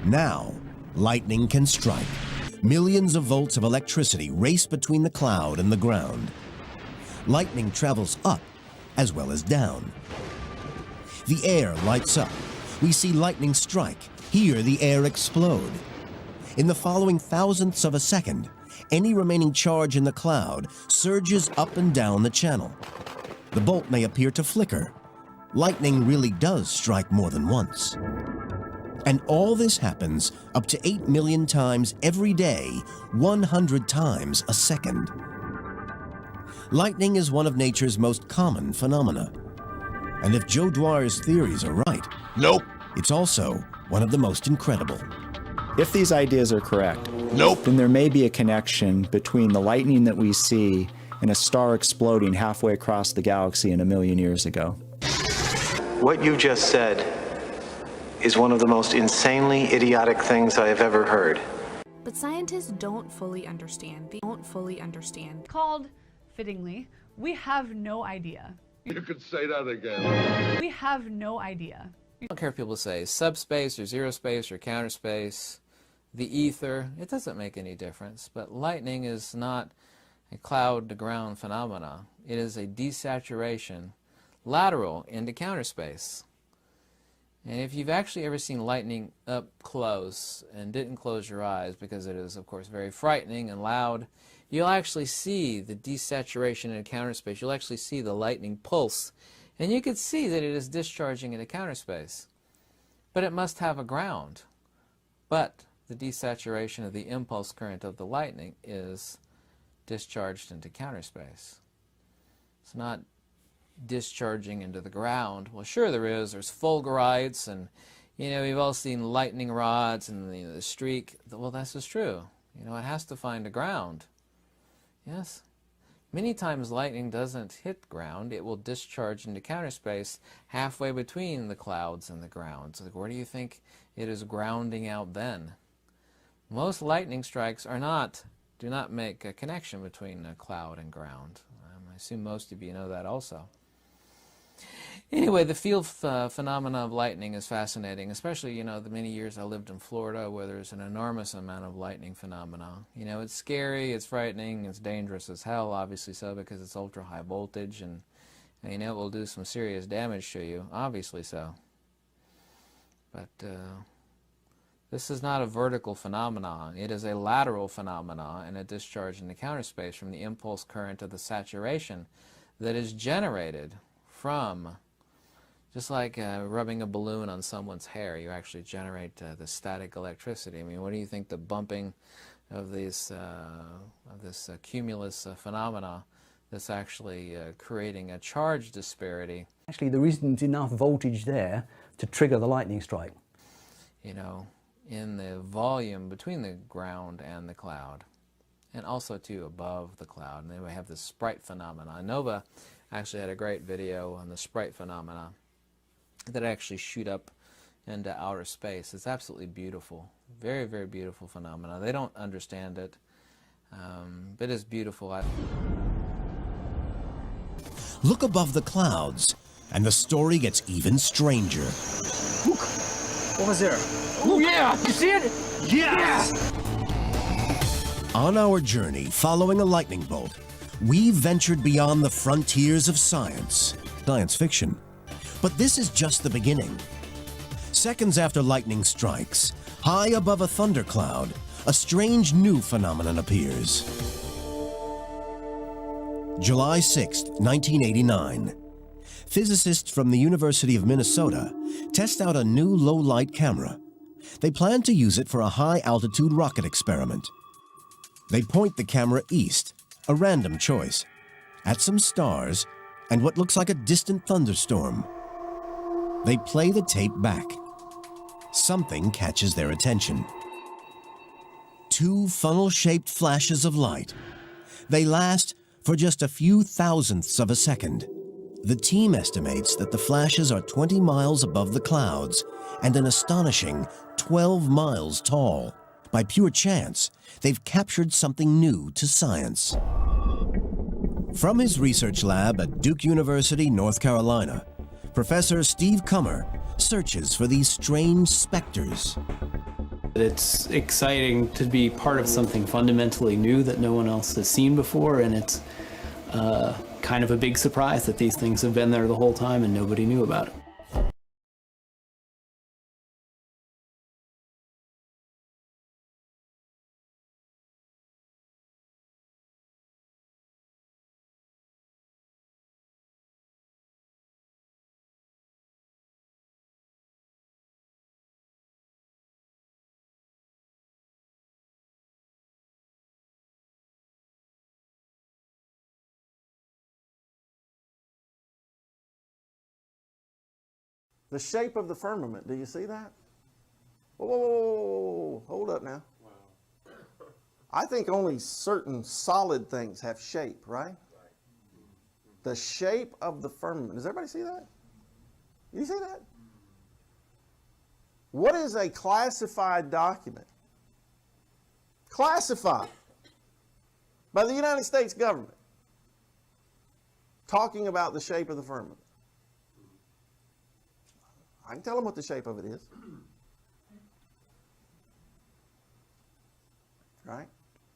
Now, lightning can strike. Millions of volts of electricity race between the cloud and the ground. Lightning travels up as well as down. The air lights up. We see lightning strike, hear the air explode. In the following thousandths of a second, any remaining charge in the cloud surges up and down the channel. The bolt may appear to flicker. Lightning really does strike more than once. And all this happens up to 8 million times every day, 100 times a second. Lightning is one of nature's most common phenomena. And if Joe Dwyer's theories are right, it's also one of the most incredible. If these ideas are correct, then there may be a connection between the lightning that we see and a star exploding halfway across the galaxy 1 million years ago. What you just said is one of the most insanely idiotic things I have ever heard. But scientists don't fully understand. Called, fittingly, We Have No Idea. You could say that again. We have no idea. I don't care if people say subspace or zero space or counter space, the ether, it doesn't make any difference. But lightning is not a cloud-to-ground phenomena. It is a desaturation lateral into counter space. And if you've actually ever seen lightning up close and didn't close your eyes, because it is, of course, very frightening and loud, you'll actually see the desaturation in counter space. You'll actually see the lightning pulse. And you can see that it is discharging into counter space. But it must have a ground. But the desaturation of the impulse current of the lightning is discharged into counter space. It's not discharging into the ground. Well, sure there is. There's fulgurites, and we've all seen lightning rods and the streak. Well, that's just true. It has to find a ground. Yes. Many times lightning doesn't hit ground. It will discharge into counter space halfway between the clouds and the ground. So where do you think it is grounding out then? Most lightning strikes do not make a connection between a cloud and ground. I assume most of you know that also. Anyway, the field phenomena of lightning is fascinating, especially, the many years I lived in Florida where there's an enormous amount of lightning phenomena. It's scary, it's frightening, it's dangerous as hell, obviously so, because it's ultra high voltage, and it will do some serious damage to you, obviously so. But this is not a vertical phenomenon. It is a lateral phenomenon and a discharge into counter space from the impulse current of the saturation that is generated from, just like rubbing a balloon on someone's hair, you actually generate the static electricity. I mean, what do you think the bumping of this cumulus phenomena that's actually creating a charge disparity? Actually, there isn't enough voltage there to trigger the lightning strike. In the volume between the ground and the cloud, and also too above the cloud. And then we have the Sprite phenomena. I actually had a great video on the Sprite phenomena that actually shoot up into outer space. It's absolutely beautiful. Very, very beautiful phenomena. They don't understand it, but it's beautiful. Look above the clouds, and the story gets even stranger. Look! What was there? Oh yeah! You see it? Yes! On our journey following a lightning bolt, we've ventured beyond the frontiers of science fiction. But this is just the beginning. Seconds after lightning strikes, high above a thundercloud, a strange new phenomenon appears. July 6, 1989. Physicists from the University of Minnesota test out a new low-light camera. They plan to use it for a high-altitude rocket experiment. They point the camera east, a random choice, at some stars and what looks like a distant thunderstorm. They play the tape back. Something catches their attention. Two funnel-shaped flashes of light. They last for just a few thousandths of a second. The team estimates that the flashes are 20 miles above the clouds and an astonishing 12 miles tall. By pure chance, they've captured something new to science. From his research lab at Duke University, North Carolina, Professor Steve Kummer searches for these strange specters. It's exciting to be part of something fundamentally new that no one else has seen before, and it's kind of a big surprise that these things have been there the whole time and nobody knew about it. The shape of the firmament, do you see that? Whoa, whoa, whoa, whoa, whoa. Hold up now. Wow. I think only certain solid things have shape, right? The shape of the firmament. Does everybody see that? You see that? What is a classified document? Classified by the United States government, talking about the shape of the firmament. I can tell them what the shape of it is. Right?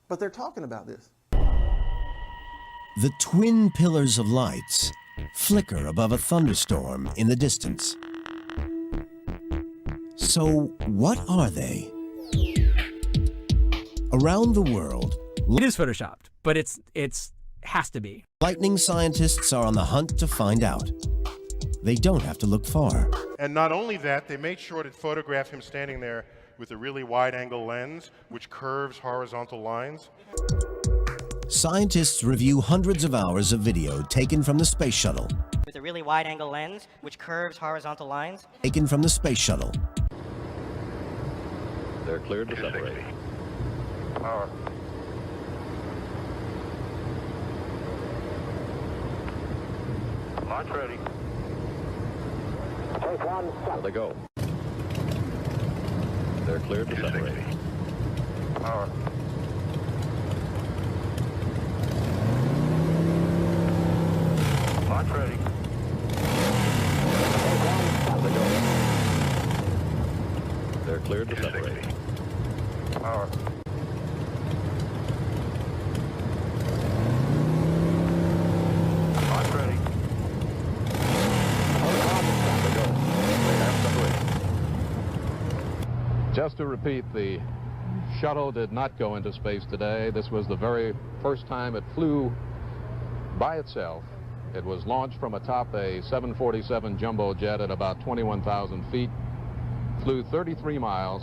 But they're talking about this. The twin pillars of lights flicker above a thunderstorm in the distance. So, what are they? Around the world, it is photoshopped, but it's has to be. Lightning scientists are on the hunt to find out. They don't have to look far. And not only that, they made sure to photograph him standing there with a really wide-angle lens, which curves horizontal lines. Scientists review hundreds of hours of video taken from the space shuttle. With a really wide-angle lens, which curves horizontal lines. Taken from the space shuttle. They're cleared to separate. Power. Launch ready. Take one. There they go. They're cleared to separate. Power. Launch ready. There they go. They're cleared to separate. Power. Launch ready. There they go. They have separated. Just to repeat, the shuttle did not go into space today. This was the very first time it flew by itself. It was launched from atop a 747 jumbo jet at about 21,000 feet, flew 33 miles,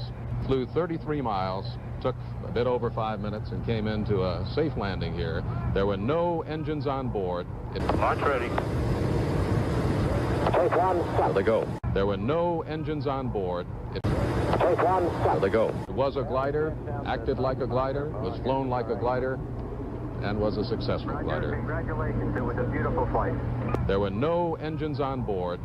took a bit over 5 minutes and came into a safe landing here. There were no engines on board. Launch ready. Take one. There they go. There were no engines on board. Take one. There they go. It was a glider, acted like a glider, was flown like a glider, and was a successful glider. Congratulations, it was a beautiful flight. There were no engines on board.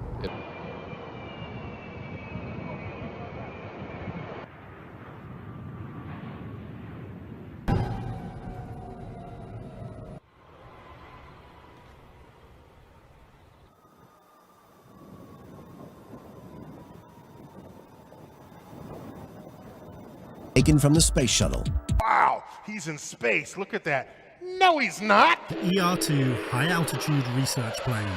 Taken from the space shuttle. Wow, he's in space. Look at that. No, he's not. The ER-2 high-altitude research plane.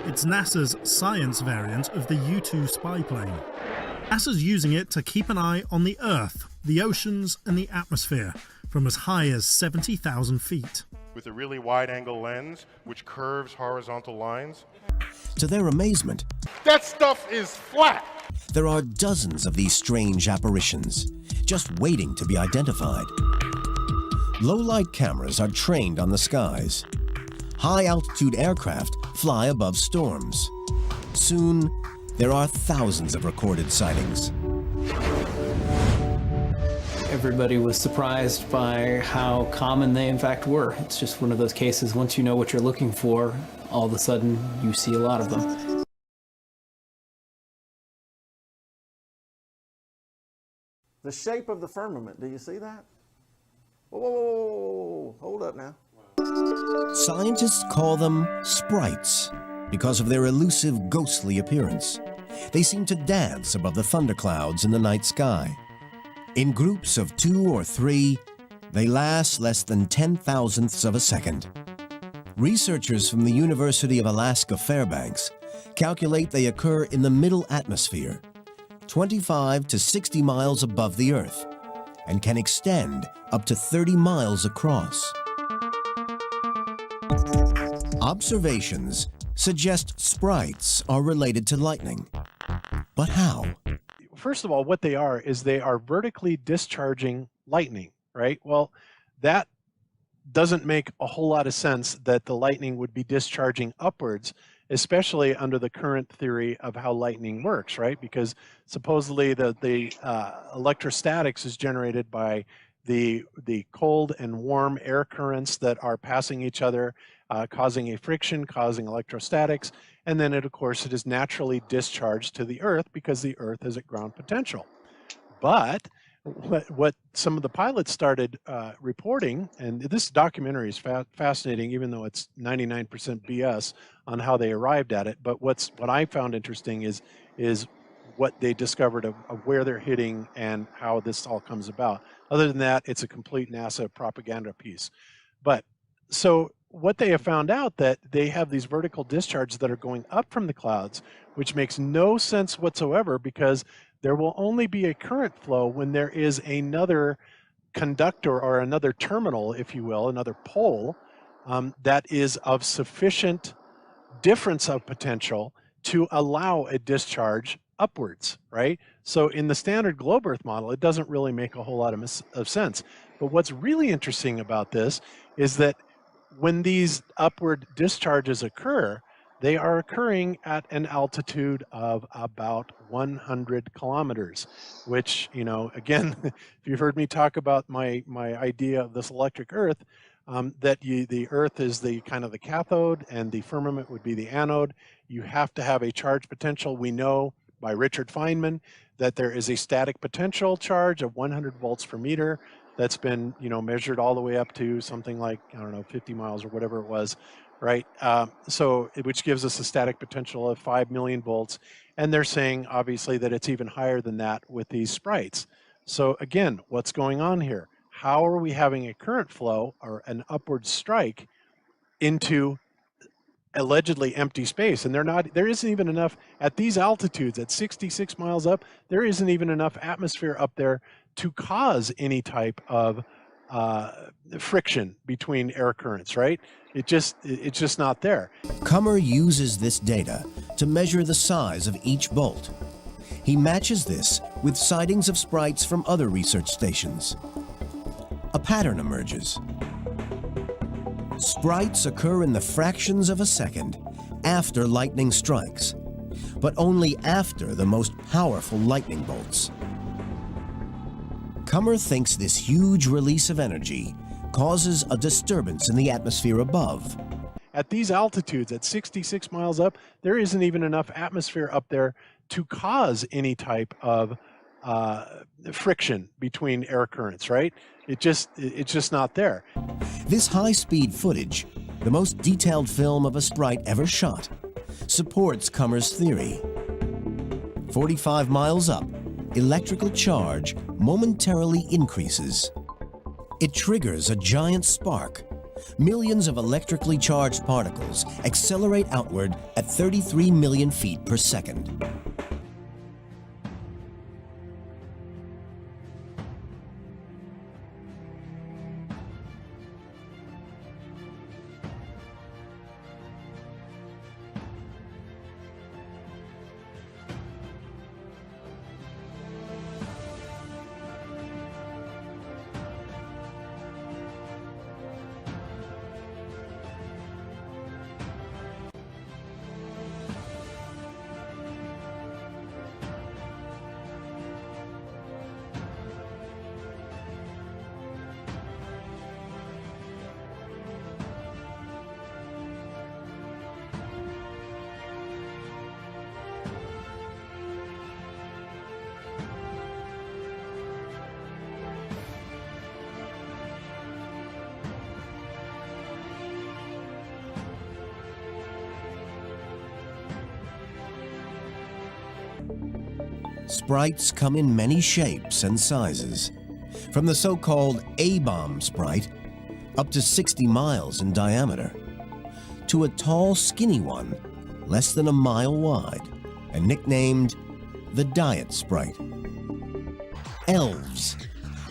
It's NASA's science variant of the U-2 spy plane. NASA's using it to keep an eye on the Earth, the oceans, and the atmosphere from as high as 70,000 feet. With a really wide-angle lens, which curves horizontal lines. To their amazement, that stuff is flat. There are dozens of these strange apparitions, just waiting to be identified. Low-light cameras are trained on the skies. High-altitude aircraft fly above storms. Soon, there are thousands of recorded sightings. Everybody was surprised by how common they in fact were. It's just one of those cases, once you know what you're looking for, all of a sudden you see a lot of them. The shape of the firmament, do you see that? Whoa, whoa, whoa, whoa, whoa, hold up now. Scientists call them sprites because of their elusive, ghostly appearance. They seem to dance above the thunderclouds in the night sky. In groups of 2 or 3, they last less than 10,000ths of a second. Researchers from the University of Alaska Fairbanks calculate they occur in the middle atmosphere, 25 to 60 miles above the Earth, and can extend up to 30 miles across. Observations suggest sprites are related to lightning. But how? First of all, what they are is they are vertically discharging lightning, right? Well, that doesn't make a whole lot of sense that the lightning would be discharging upwards, especially under the current theory of how lightning works, right? Because supposedly the electrostatics is generated by the cold and warm air currents that are passing each other, causing a friction, causing electrostatics, and then of course it is naturally discharged to the Earth because the Earth is at ground potential. But what some of the pilots started reporting, and this documentary is fascinating, even though it's 99% BS on how they arrived at it. But what I found interesting is what they discovered of where they're hitting and how this all comes about. Other than that, it's a complete NASA propaganda piece. But so what they have found out that they have these vertical discharges that are going up from the clouds, which makes no sense whatsoever because there will only be a current flow when there is another conductor or another terminal, if you will, another pole that is of sufficient difference of potential to allow a discharge upwards, right? So in the standard globe Earth model, it doesn't really make a whole lot of sense. But what's really interesting about this is that when these upward discharges occur, they are occurring at an altitude of about 100 kilometers, which, you know, again, if you've heard me talk about my idea of this electric Earth, that the Earth is the kind of the cathode and the firmament would be the anode. You have to have a charge potential. We know by Richard Feynman that there is a static potential charge of 100 volts per meter that's been, you know, measured all the way up to something like, I don't know, 50 miles or whatever it was, right? Which gives us a static potential of 5 million volts. And they're saying, obviously, that it's even higher than that with these sprites. So again, what's going on here? How are we having a current flow or an upward strike into allegedly empty space? And there isn't even enough at these altitudes, at 66 miles up, there isn't even enough atmosphere up there to cause any type of friction between air currents, right? It's just not there. Kummer uses this data to measure the size of each bolt. He matches this with sightings of sprites from other research stations. A pattern emerges. Sprites occur in the fractions of a second after lightning strikes, but only after the most powerful lightning bolts. Kummer thinks this huge release of energy causes a disturbance in the atmosphere above. At these altitudes, at 66 miles up, there isn't even enough atmosphere up there to cause any type of friction between air currents, right? It's just not there. This high-speed footage, the most detailed film of a Sprite ever shot, supports Kummer's theory. 45 miles up, electrical charge momentarily increases. It triggers a giant spark. Millions of electrically charged particles accelerate outward at 33 million feet per second. Sprites come in many shapes and sizes, from the so-called A-bomb Sprite, up to 60 miles in diameter, to a tall, skinny one, less than a mile wide, and nicknamed the Diet Sprite. Elves.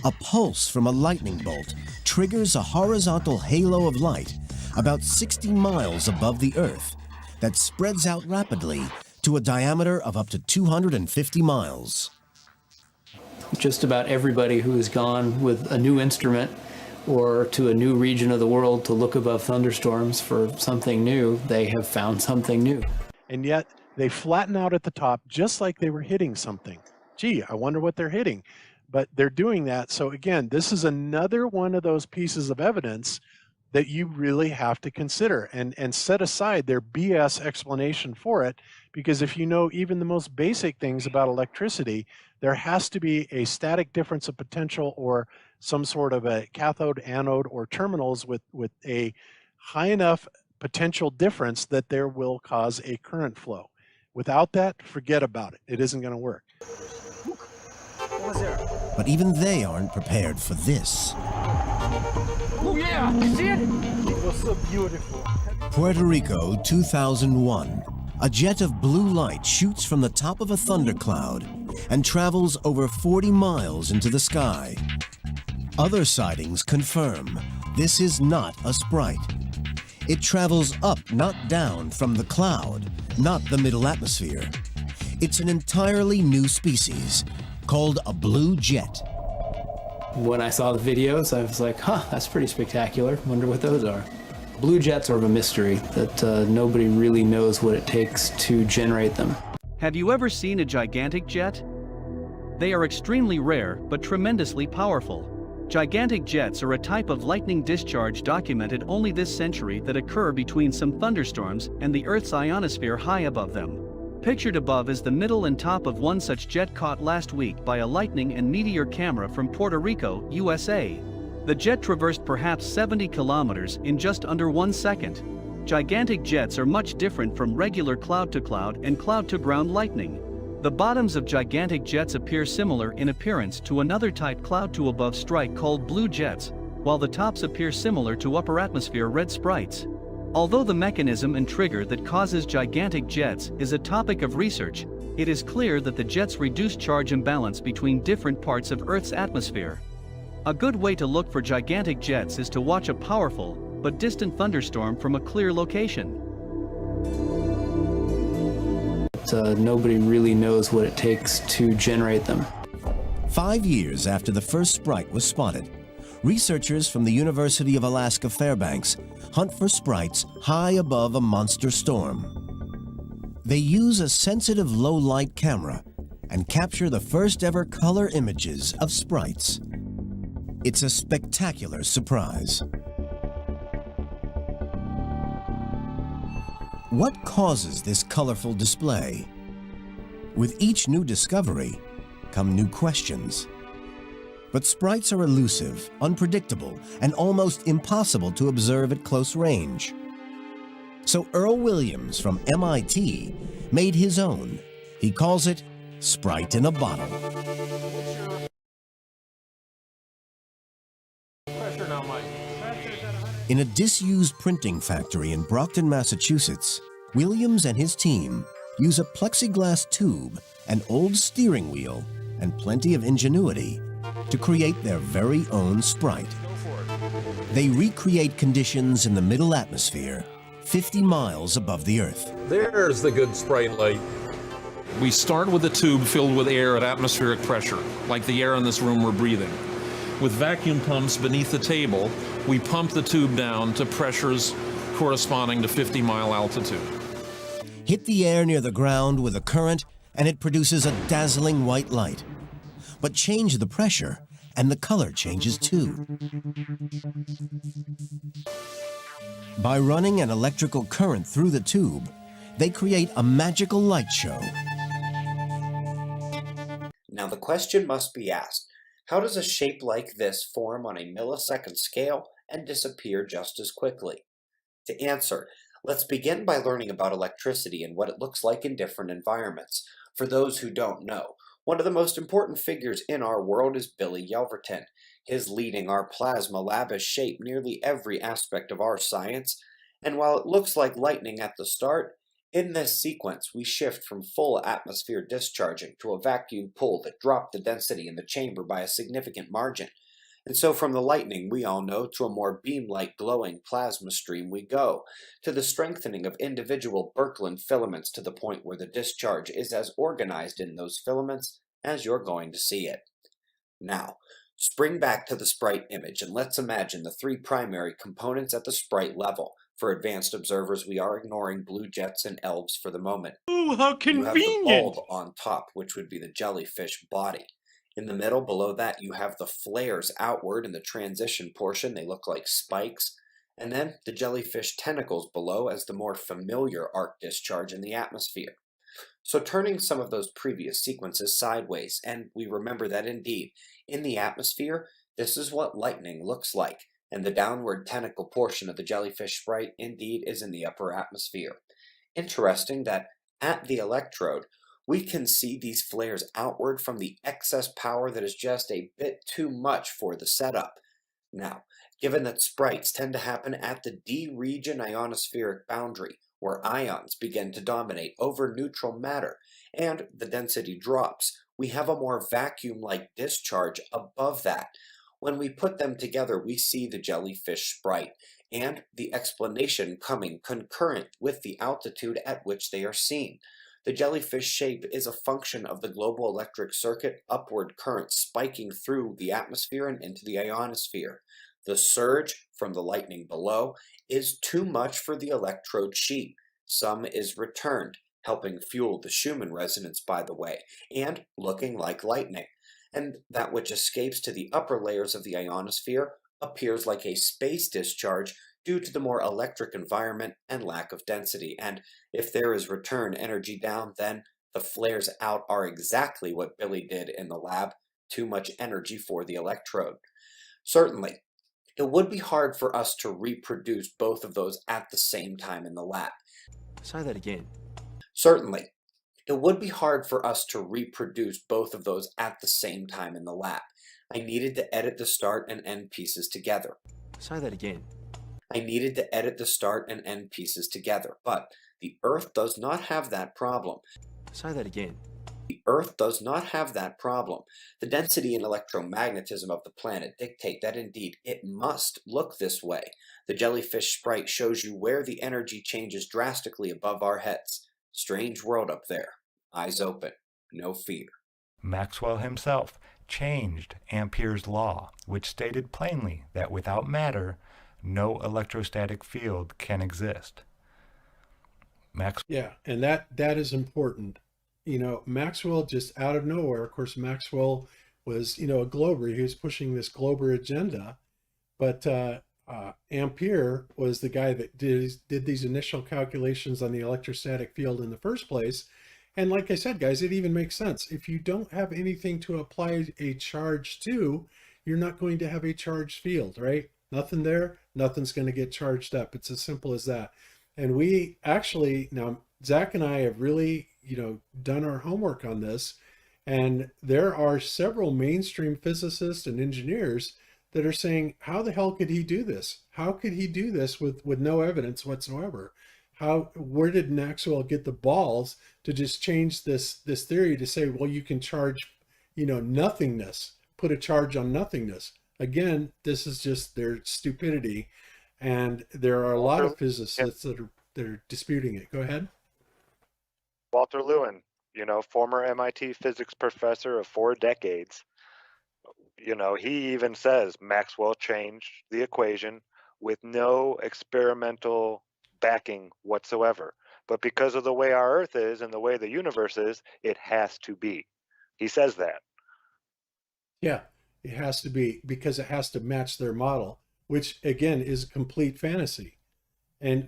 A pulse from a lightning bolt triggers a horizontal halo of light about 60 miles above the Earth that spreads out rapidly to a diameter of up to 250 miles. Just about everybody who has gone with a new instrument or to a new region of the world to look above thunderstorms for something new, they have found something new. And yet they flatten out at the top just like they were hitting something. Gee, I wonder what they're hitting. But they're doing that. So again, this is another one of those pieces of evidence that you really have to consider and set aside their BS explanation for it, because if you know even the most basic things about electricity, there has to be a static difference of potential or some sort of a cathode, anode, or terminals with a high enough potential difference that there will cause a current flow. Without that, forget about it. It isn't going to work. But even they aren't prepared for this. Oh yeah, see it? It was so beautiful. Puerto Rico, 2001. A jet of blue light shoots from the top of a thundercloud and travels over 40 miles into the sky. Other sightings confirm this is not a Sprite. It travels up, not down, from the cloud, not the middle atmosphere. It's an entirely new species called a blue jet. When I saw the videos, I was like, huh, that's pretty spectacular. Wonder what those are. Blue jets are a mystery that nobody really knows what it takes to generate them. Have you ever seen a gigantic jet? They are extremely rare, but tremendously powerful. Gigantic jets are a type of lightning discharge documented only this century that occur between some thunderstorms and the Earth's ionosphere high above them. Pictured above is the middle and top of one such jet caught last week by a lightning and meteor camera from Puerto Rico, USA. The jet traversed perhaps 70 kilometers in just under 1 second. Gigantic jets are much different from regular cloud-to-cloud and cloud-to-ground lightning. The bottoms of gigantic jets appear similar in appearance to another type cloud-to-above strike called blue jets, while the tops appear similar to upper atmosphere red sprites. Although the mechanism and trigger that causes gigantic jets is a topic of research, it is clear that the jets reduce charge imbalance between different parts of Earth's atmosphere. A good way to look for gigantic jets is to watch a powerful, but distant thunderstorm from a clear location. Nobody really knows what it takes to generate them. 5 years after the first Sprite was spotted, researchers from the University of Alaska Fairbanks hunt for Sprites high above a monster storm. They use a sensitive low-light camera and capture the first ever color images of Sprites. It's a spectacular surprise. What causes this colorful display? With each new discovery come new questions. But sprites are elusive, unpredictable, and almost impossible to observe at close range. So Earl Williams from MIT made his own. He calls it Sprite in a Bottle. Pressure now, Mike. In a disused printing factory in Brockton, Massachusetts, Williams and his team use a plexiglass tube, an old steering wheel, and plenty of ingenuity to create their very own Sprite. They recreate conditions in the middle atmosphere, 50 miles above the Earth. There's the good Sprite light. We start with a tube filled with air at atmospheric pressure, like the air in this room we're breathing. With vacuum pumps beneath the table, we pump the tube down to pressures corresponding to 50-mile altitude. Hit the air near the ground with a current, and it produces a dazzling white light. But change the pressure, and the color changes too. By running an electrical current through the tube, they create a magical light show. Now the question must be asked, how does a shape like this form on a millisecond scale and disappear just as quickly? To answer, let's begin by learning about electricity and what it looks like in different environments. For those who don't know, one of the most important figures in our world is Billy Yelverton. His leading our plasma lab has shaped nearly every aspect of our science, and while it looks like lightning at the start, in this sequence we shift from full atmosphere discharging to a vacuum pull that dropped the density in the chamber by a significant margin. And so from the lightning we all know to a more beam-like glowing plasma stream we go, to the strengthening of individual Birkeland filaments to the point where the discharge is as organized in those filaments as you're going to see it. Now, spring back to the Sprite image and let's imagine the three primary components at the Sprite level. For advanced observers, we are ignoring blue jets and elves for the moment. Oh, how convenient! You have the bulb on top, which would be the jellyfish body. In the middle, below that, you have the flares outward in the transition portion. They look like spikes. And then the jellyfish tentacles below as the more familiar arc discharge in the atmosphere. So turning some of those previous sequences sideways, and we remember that indeed, in the atmosphere, this is what lightning looks like. And the downward tentacle portion of the jellyfish sprite indeed is in the upper atmosphere. Interesting that at the electrode, we can see these flares outward from the excess power that is just a bit too much for the setup. Now, given that sprites tend to happen at the D region ionospheric boundary, where ions begin to dominate over neutral matter, and the density drops, we have a more vacuum-like discharge above that. When we put them together, we see the jellyfish sprite, and the explanation coming concurrent with the altitude at which they are seen. The jellyfish shape is a function of the global electric circuit upward current spiking through the atmosphere and into the ionosphere. The surge from the lightning below is too much for the electrode sheet. Some is returned, helping fuel the Schumann resonance, by the way, and looking like lightning. And that which escapes to the upper layers of the ionosphere appears like a space discharge due to the more electric environment and lack of density. And if there is return energy down, then the flares out are exactly what Billy did in the lab, too much energy for the electrode. Certainly, it would be hard for us to reproduce both of those at the same time in the lab. Say that again. Certainly, it would be hard for us to reproduce both of those at the same time in the lab. I needed to edit the start and end pieces together. Say that again. I needed to edit the start and end pieces together, but the Earth does not have that problem. Say that again. The Earth does not have that problem. The density and electromagnetism of the planet dictate that indeed it must look this way. The jellyfish sprite shows you where the energy changes drastically above our heads. Strange world up there. Eyes open. No fear. Maxwell himself changed Ampere's law, which stated plainly that without matter, no electrostatic field can exist. Yeah, and that is important. You know, Maxwell just out of nowhere, of course, Maxwell was, a Glober. He was pushing this Glober agenda. But Ampere was the guy that did these initial calculations on the electrostatic field in the first place. And like I said, guys, it even makes sense. If you don't have anything to apply a charge to, you're not going to have a charged field, right? Nothing there, nothing's going to get charged up. It's as simple as that. And we actually, now Zach and I have really, done our homework on this. And there are several mainstream physicists and engineers that are saying, how the hell could he do this? How could he do this with no evidence whatsoever? Where did Maxwell get the balls to just change this theory to say, well, you can charge, nothingness, put a charge on nothingness? Again, this is just their stupidity. And there are a lot of physicists that are disputing it. Go ahead. Walter Lewin, former MIT physics professor of 4 decades. He even says Maxwell changed the equation with no experimental backing whatsoever. But because of the way our Earth is and the way the universe is, it has to be. He says that. Yeah, it has to be, because it has to match their model, which again is complete fantasy. And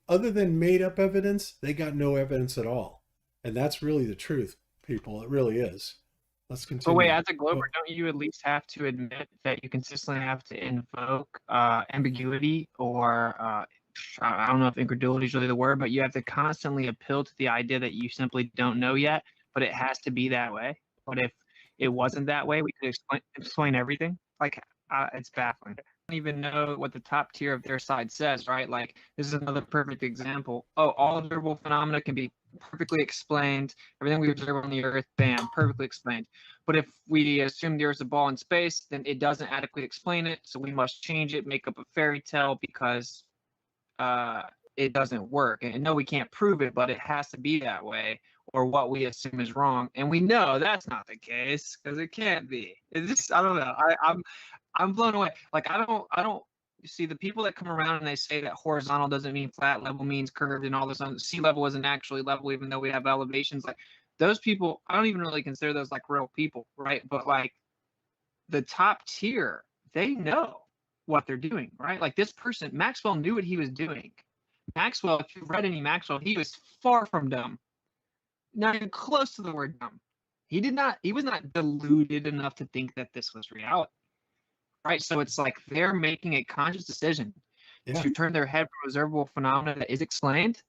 other than made up evidence, they got no evidence at all. And that's really the truth, people. It really is. Let's continue. But wait, as a Glober, don't you at least have to admit that you consistently have to invoke ambiguity, or I don't know if incredulity is really the word, but you have to constantly appeal to the idea that you simply don't know yet, but it has to be that way. But if it wasn't that way, we could explain everything. Like, it's baffling. I don't even know what the top tier of their side says, right? Like, this is another perfect example. Oh, all observable phenomena can be perfectly explained. Everything we observe on the Earth, bam, perfectly explained. But if we assume there's a ball in space, then it doesn't adequately explain it, so we must change it, make up a fairy tale because it doesn't work. And no, we can't prove it, but it has to be that way, or what we assume is wrong. And we know that's not the case, because it can't be. It's just, I don't know. I'm blown away. Like, I don't see the people that come around and they say that horizontal doesn't mean flat, level means curved, and all this other, sea level isn't actually level, even though we have elevations. Like, those people, I don't even really consider those like real people, right? But like the top tier, they know what they're doing, right? Like, this person, Maxwell, knew what he was doing. Maxwell, if you've read any Maxwell, he was far from dumb. Not even close to the word dumb. He was not deluded enough to think that this was reality. Right, so it's like they're making a conscious decision to turn their head from observable phenomena that is explained,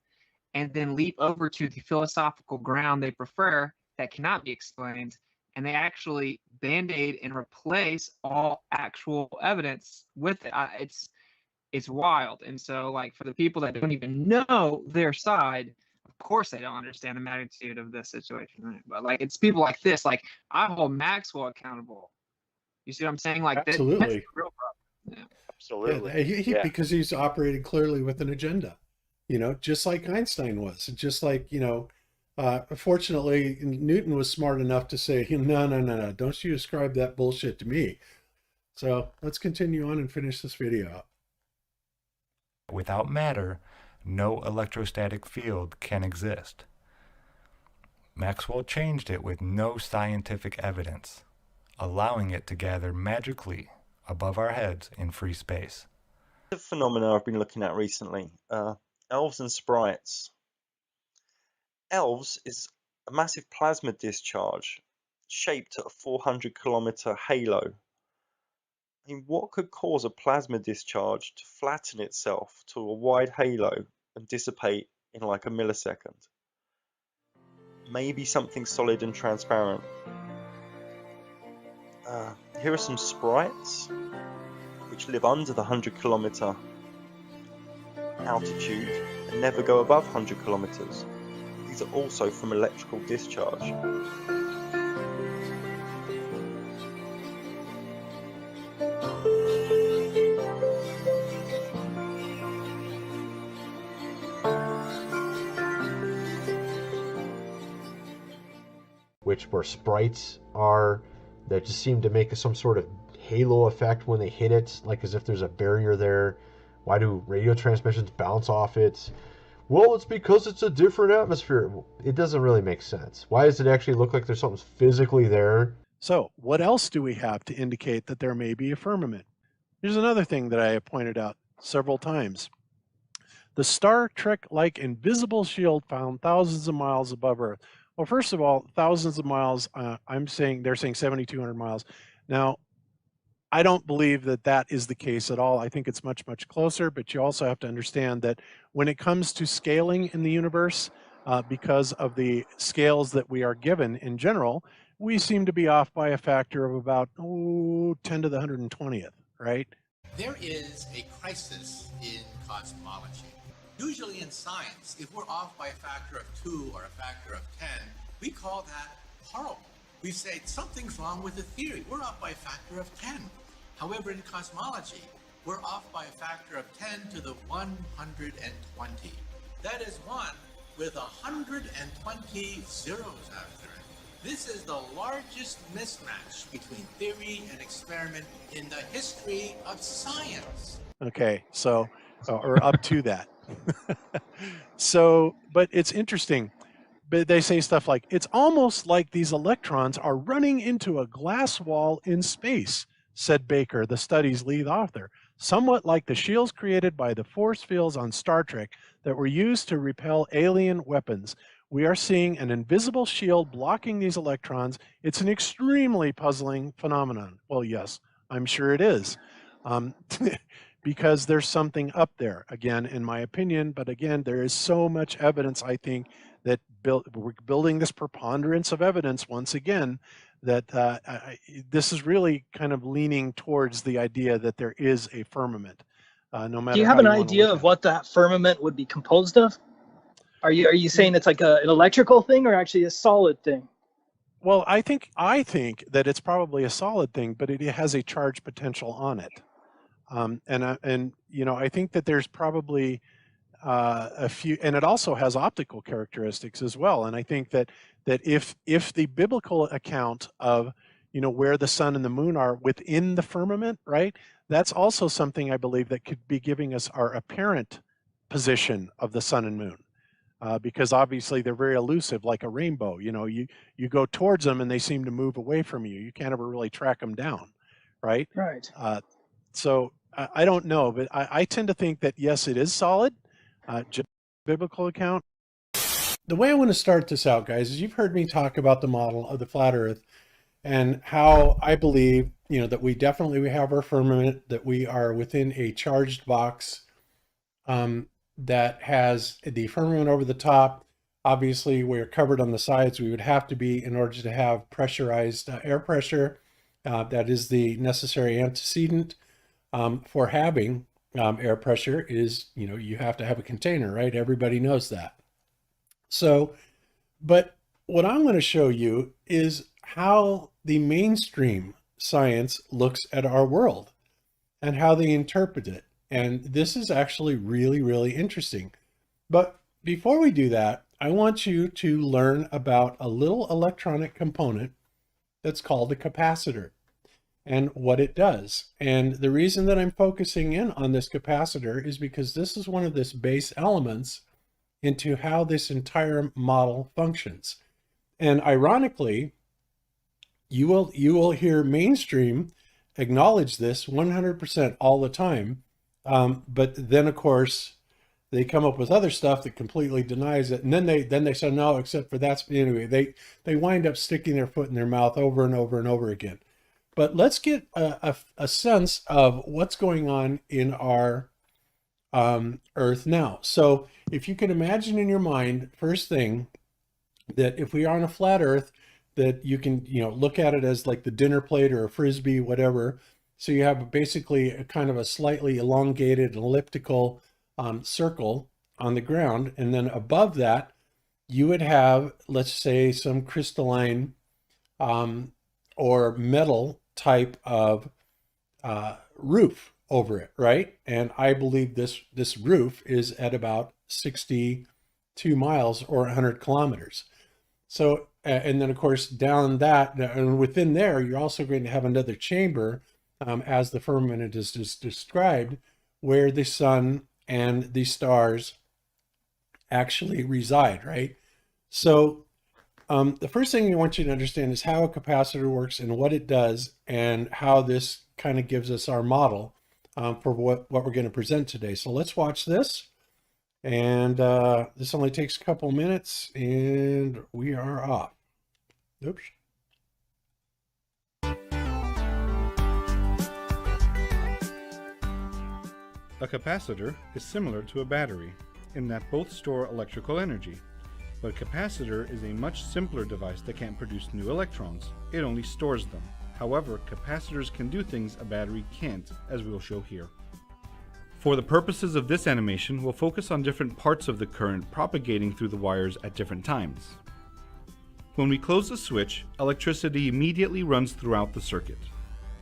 and then leap over to the philosophical ground they prefer that cannot be explained, and they actually band-aid and replace all actual evidence with it. It's wild. And so, like, for the people that don't even know their side, of course they don't understand the magnitude of this situation. Right? But like, it's people like this. Like, I hold Maxwell accountable. You see what I'm saying? Like, absolutely. That's the real problem. Yeah. Absolutely. Yeah, because he's operating clearly with an agenda, just like Einstein was. Just like, fortunately, Newton was smart enough to say, no, don't you ascribe that bullshit to me. So let's continue on and finish this video up. Without matter, no electrostatic field can exist. Maxwell changed it with no scientific evidence, allowing it to gather magically above our heads in free space. The phenomena I've been looking at recently, Elves and Sprites. Elves is a massive plasma discharge shaped at a 400-kilometer halo. I mean, what could cause a plasma discharge to flatten itself to a wide halo and dissipate in like a millisecond? Maybe something solid and transparent. Here are some Sprites, which live under the 100-kilometer altitude and never go above 100 kilometers. These are also from electrical discharge. Where Sprites are, that just seem to make some sort of halo effect when they hit it, like as if there's a barrier there. Why do radio transmissions bounce off it? Well, it's because it's a different atmosphere. It doesn't really make sense. Why does it actually look like there's something physically there? So what else do we have to indicate that there may be a firmament? Here's another thing that I have pointed out several times. The Star Trek-like invisible shield found thousands of miles above Earth. Well, first of all, thousands of miles, they're saying 7,200 miles. Now, I don't believe that that is the case at all. I think it's much, much closer, but you also have to understand that when it comes to scaling in the universe, because of the scales that we are given in general, we seem to be off by a factor of about 10 to the 120th, right? There is a crisis in cosmology. Usually in science, if we're off by a factor of 2 or a factor of 10, we call that horrible. We say something's wrong with the theory. We're off by a factor of 10. However, in cosmology, we're off by a factor of 10 to the 120. That is 1 with 120 zeros after it. This is the largest mismatch between theory and experiment in the history of science. Okay, so, or up to that. So, but it's interesting. But they say stuff like, it's almost like these electrons are running into a glass wall in space, said Baker, the study's lead author, somewhat like the shields created by the force fields on Star Trek that were used to repel alien weapons. We are seeing an invisible shield blocking these electrons. It's an extremely puzzling phenomenon. Well, yes, I'm sure it is. Because there's something up there, again, in my opinion. But again, there is so much evidence, I think, that we're building this preponderance of evidence once again, that this is really kind of leaning towards the idea that there is a firmament. No matter. Do you have an idea of what that firmament would be composed of? Are you saying it's like an electrical thing or actually a solid thing? Well, I think that it's probably a solid thing, but it has a charge potential on it. And you know, I think that there's probably a few, and it also has optical characteristics as well. And I think that if the biblical account of, you know, where the sun and the moon are within the firmament, right, that's also something I believe that could be giving us our apparent position of the sun and moon. Because obviously they're very elusive, like a rainbow. You know, you go towards them and they seem to move away from you. You can't ever really track them down, right? Right. So I don't know, but I tend to think that yes, it is solid. Just biblical account. The way I want to start this out, guys, is you've heard me talk about the model of the flat Earth and how I believe, you know, that we have our firmament, that we are within a charged box. That has the firmament over the top. Obviously, we're covered on the sides. We would have to be in order to have pressurized air pressure. That is the necessary antecedent for having air pressure is, you know, you have to have a container, right? Everybody knows that. So, but what I'm going to show you is how the mainstream science looks at our world and how they interpret it. And this is actually really, really interesting. But before we do that, I want you to learn about a little electronic component that's called a capacitor and what it does. And the reason that I'm focusing in on this capacitor is because this is one of the base elements into how this entire model functions. And ironically, you will hear mainstream acknowledge this 100% all the time. But then of course they come up with other stuff that completely denies it. And then they say, no, except for that's, anyway, they wind up sticking their foot in their mouth over and over and over again. But let's get a sense of what's going on in our Earth now. So if you can imagine in your mind, first thing, that if we are on a flat Earth, that you can, you know, look at it as like the dinner plate or a Frisbee, whatever. So you have basically a kind of a slightly elongated elliptical circle on the ground. And then above that, you would have, let's say, some crystalline or metal type of roof over it, right? And I believe this roof is at about 62 miles or 100 kilometers. So, and then of course down that, and within there, you're also going to have another chamber as the firmament is described, where the sun and the stars actually reside, right? So The first thing I want you to understand is how a capacitor works and what it does, and how this kind of gives us our model for what we're going to present today. So let's watch this. And this only takes a couple minutes, and we are off. Oops. A capacitor is similar to a battery in that both store electrical energy. But a capacitor is a much simpler device that can't produce new electrons. It only stores them. However, capacitors can do things a battery can't, as we'll show here. For the purposes of this animation, we'll focus on different parts of the current propagating through the wires at different times. When we close the switch, electricity immediately runs throughout the circuit.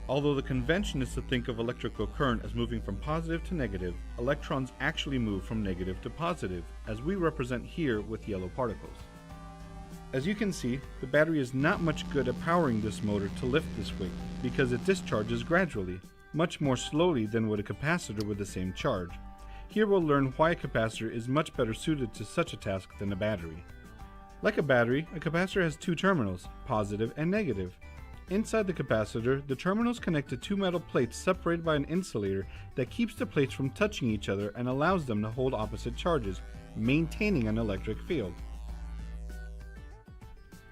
Although the convention is to think of electrical current as moving from positive to negative, electrons actually move from negative to positive, as we represent here with yellow particles. As you can see, the battery is not much good at powering this motor to lift this weight, because it discharges gradually, much more slowly than would a capacitor with the same charge. Here we'll learn why a capacitor is much better suited to such a task than a battery. Like a battery, a capacitor has two terminals, positive and negative. Inside the capacitor, the terminals connect to two metal plates separated by an insulator that keeps the plates from touching each other and allows them to hold opposite charges, maintaining an electric field.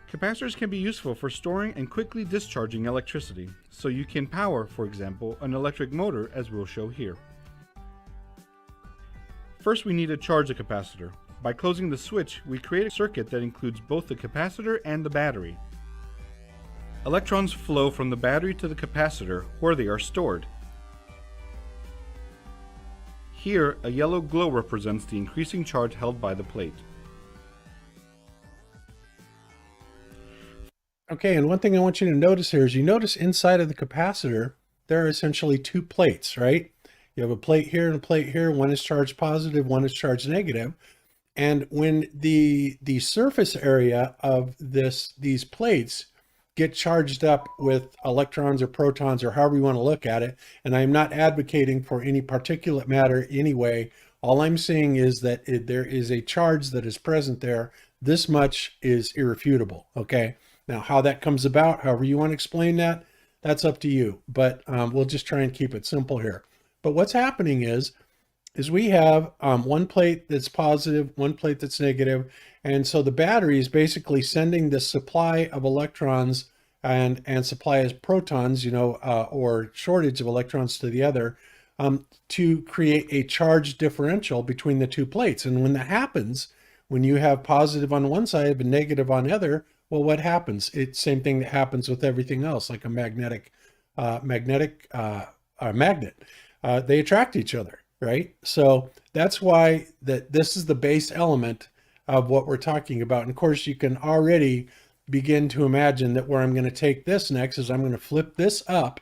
Capacitors can be useful for storing and quickly discharging electricity, so you can power, for example, an electric motor, as we'll show here. First, we need to charge a capacitor. By closing the switch, we create a circuit that includes both the capacitor and the battery. Electrons flow from the battery to the capacitor, where they are stored. Here, a yellow glow represents the increasing charge held by the plate. Okay, and one thing I want you to notice here is you notice inside of the capacitor, there are essentially two plates, right? You have a plate here and a plate here. One is charged positive, one is charged negative. And when the surface area of these plates get charged up with electrons or protons or however you want to look at it, and I'm not advocating for any particulate matter anyway, all I'm saying is that there is a charge that is present there. This much is irrefutable, okay? Now, how that comes about, however you want to explain that, that's up to you. But we'll just try and keep it simple here. But what's happening is we have one plate that's positive, one plate that's negative. And so the battery is basically sending the supply of electrons and supply of protons, or shortage of electrons to the other, to create a charge differential between the two plates. And when that happens, when you have positive on one side and negative on the other, well, what happens? It's the same thing that happens with everything else, like a magnet. They attract each other, right? So that's why this is the base element of what we're talking about. And of course, you can already begin to imagine that where I'm going to take this next is I'm going to flip this up,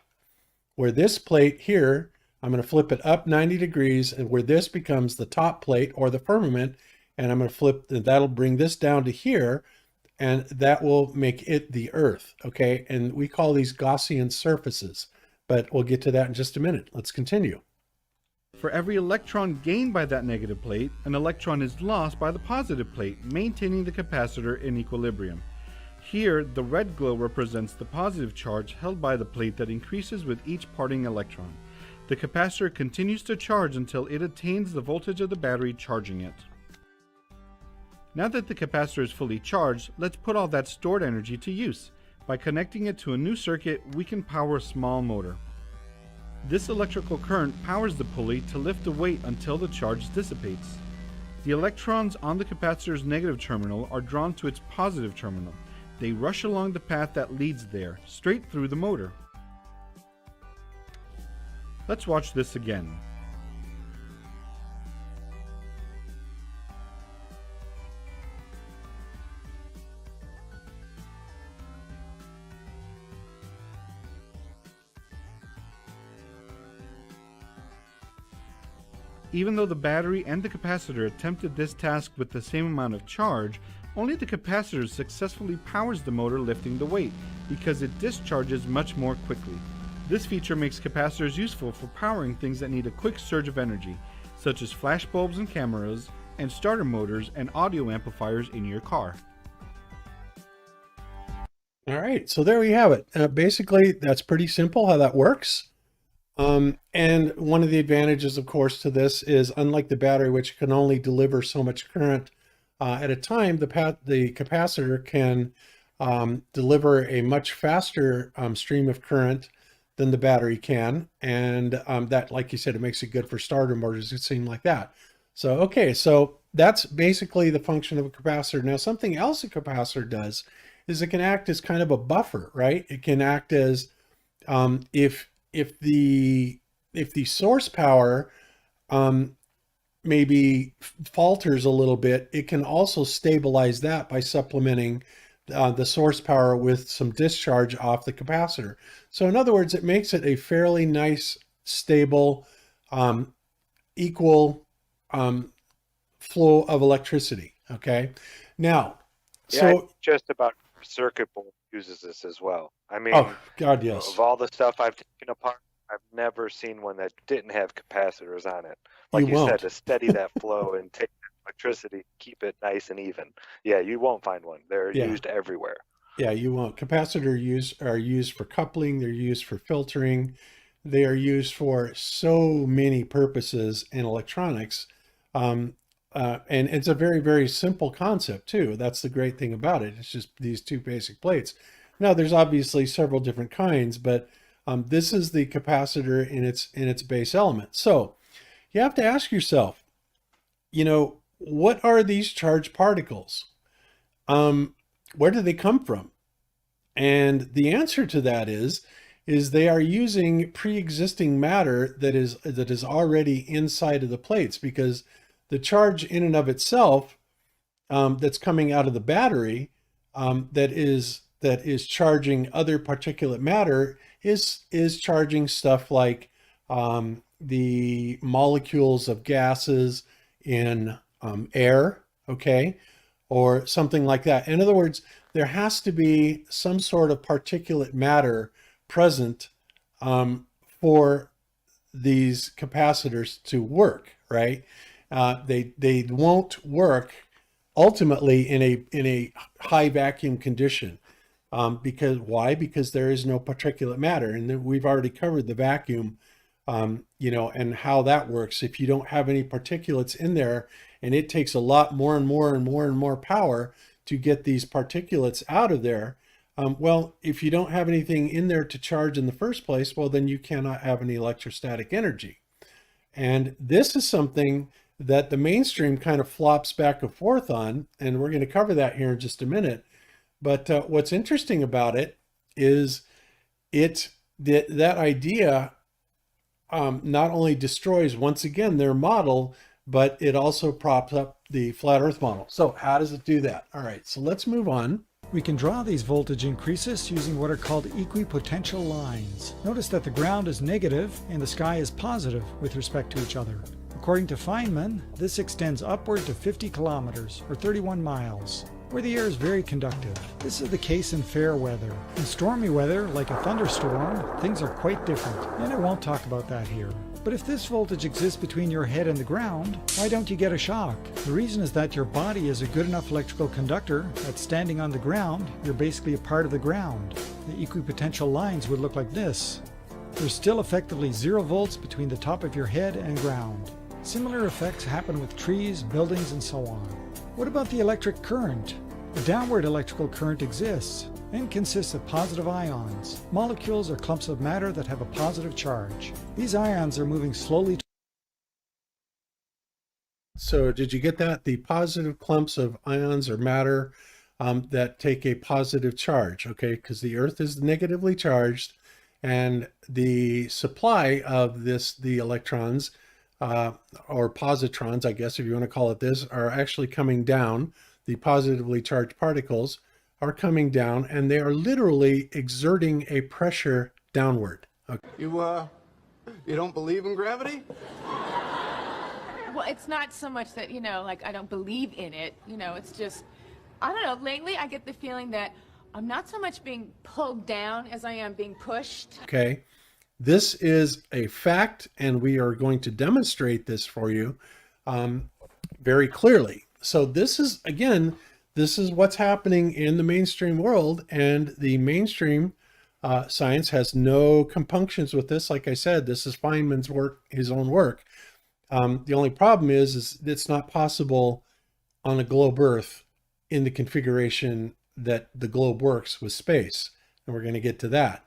where this plate here, I'm going to flip it up 90 degrees, and where this becomes the top plate or the firmament, and I'm going to flip, that'll bring this down to here, and that will make it the Earth, okay? And we call these Gaussian surfaces, but we'll get to that in just a minute. Let's continue. For every electron gained by that negative plate, an electron is lost by the positive plate, maintaining the capacitor in equilibrium. Here, the red glow represents the positive charge held by the plate that increases with each parting electron. The capacitor continues to charge until it attains the voltage of the battery charging it. Now that the capacitor is fully charged, let's put all that stored energy to use. By connecting it to a new circuit, we can power a small motor. This electrical current powers the pulley to lift the weight until the charge dissipates. The electrons on the capacitor's negative terminal are drawn to its positive terminal. They rush along the path that leads there, straight through the motor. Let's watch this again. Even though the battery and the capacitor attempted this task with the same amount of charge, only the capacitor successfully powers the motor lifting the weight, because it discharges much more quickly. This feature makes capacitors useful for powering things that need a quick surge of energy, such as flash bulbs and cameras, and starter motors and audio amplifiers in your car. All right, so there we have it. Basically, that's pretty simple how that works. And one of the advantages, of course, to this is, unlike the battery, which can only deliver so much current at a time, the capacitor can deliver a much faster stream of current than the battery can. And that, like you said, it makes it good for starter motors. It seemed like that. So, okay, so that's basically the function of a capacitor. Now, something else a capacitor does is it can act as kind of a buffer, right? It can act as if the source power maybe falters a little bit, it can also stabilize that by supplementing the source power with some discharge off the capacitor. So in other words, it makes it a fairly nice, stable, equal flow of electricity. Okay. Now, Yeah, so just about circuit board uses this as well. I mean, oh God, yes. of all the stuff I've taken apart, I've never seen one that didn't have capacitors on it. Like You you said, won't. to steady that flow and take electricity, keep it nice and even. Yeah, you won't find one. They're Yeah. used everywhere. Yeah, you won't. Capacitors are used for coupling. They're used for filtering. They are used for so many purposes in electronics. And it's a very, very simple concept too. That's the great thing about it. It's just these two basic plates. Now, there's obviously several different kinds, but this is the capacitor in its base element. So you have to ask yourself, what are these charged particles? Where do they come from? And the answer to that is they are using pre-existing matter that is already inside of the plates, because the charge in and of itself that's coming out of the battery that is charging other particulate matter is charging stuff like the molecules of gases in air, okay, or something like that. In other words, there has to be some sort of particulate matter present for these capacitors to work, right? They won't work ultimately in a high vacuum condition. Because why? Because there is no particulate matter, and then we've already covered the vacuum, and how that works. If you don't have any particulates in there, and it takes a lot more and more and more and more power to get these particulates out of there. Well, if you don't have anything in there to charge in the first place, well, then you cannot have any electrostatic energy. And this is something that the mainstream kind of flops back and forth on, and we're going to cover that here in just a minute. But what's interesting about it is that idea not only destroys, once again, their model, but it also props up the flat earth model. So how does it do that? All right, so let's move on. We can draw these voltage increases using what are called equipotential lines. Notice that the ground is negative and the sky is positive with respect to each other. According to Feynman, this extends upward to 50 kilometers, or 31 miles, where the air is very conductive. This is the case in fair weather. In stormy weather, like a thunderstorm, things are quite different, and I won't talk about that here. But if this voltage exists between your head and the ground, why don't you get a shock? The reason is that your body is a good enough electrical conductor that standing on the ground, you're basically a part of the ground. The equipotential lines would look like this. There's still effectively 0 volts between the top of your head and ground. Similar effects happen with trees, buildings, and so on. What about the electric current? A downward electrical current exists and consists of positive ions. Molecules are clumps of matter that have a positive charge. These ions are moving slowly. So did you get that? The positive clumps of ions or matter that take a positive charge, okay? Because the Earth is negatively charged, and the supply of the electrons, or positrons, I guess if you want to call it this, are actually coming down. The positively charged particles are coming down, and they are literally exerting a pressure downward. Okay. You don't believe in gravity? Well, it's not so much that, like I don't believe in it, it's just, I don't know, lately I get the feeling that I'm not so much being pulled down as I am being pushed. Okay. This is a fact, and we are going to demonstrate this for you very clearly. So this is, again, this is what's happening in the mainstream world, and the mainstream science has no compunctions with this. Like I said, this is Feynman's work, his own work. The only problem is it's not possible on a globe Earth in the configuration that the globe works with space. And we're going to get to that.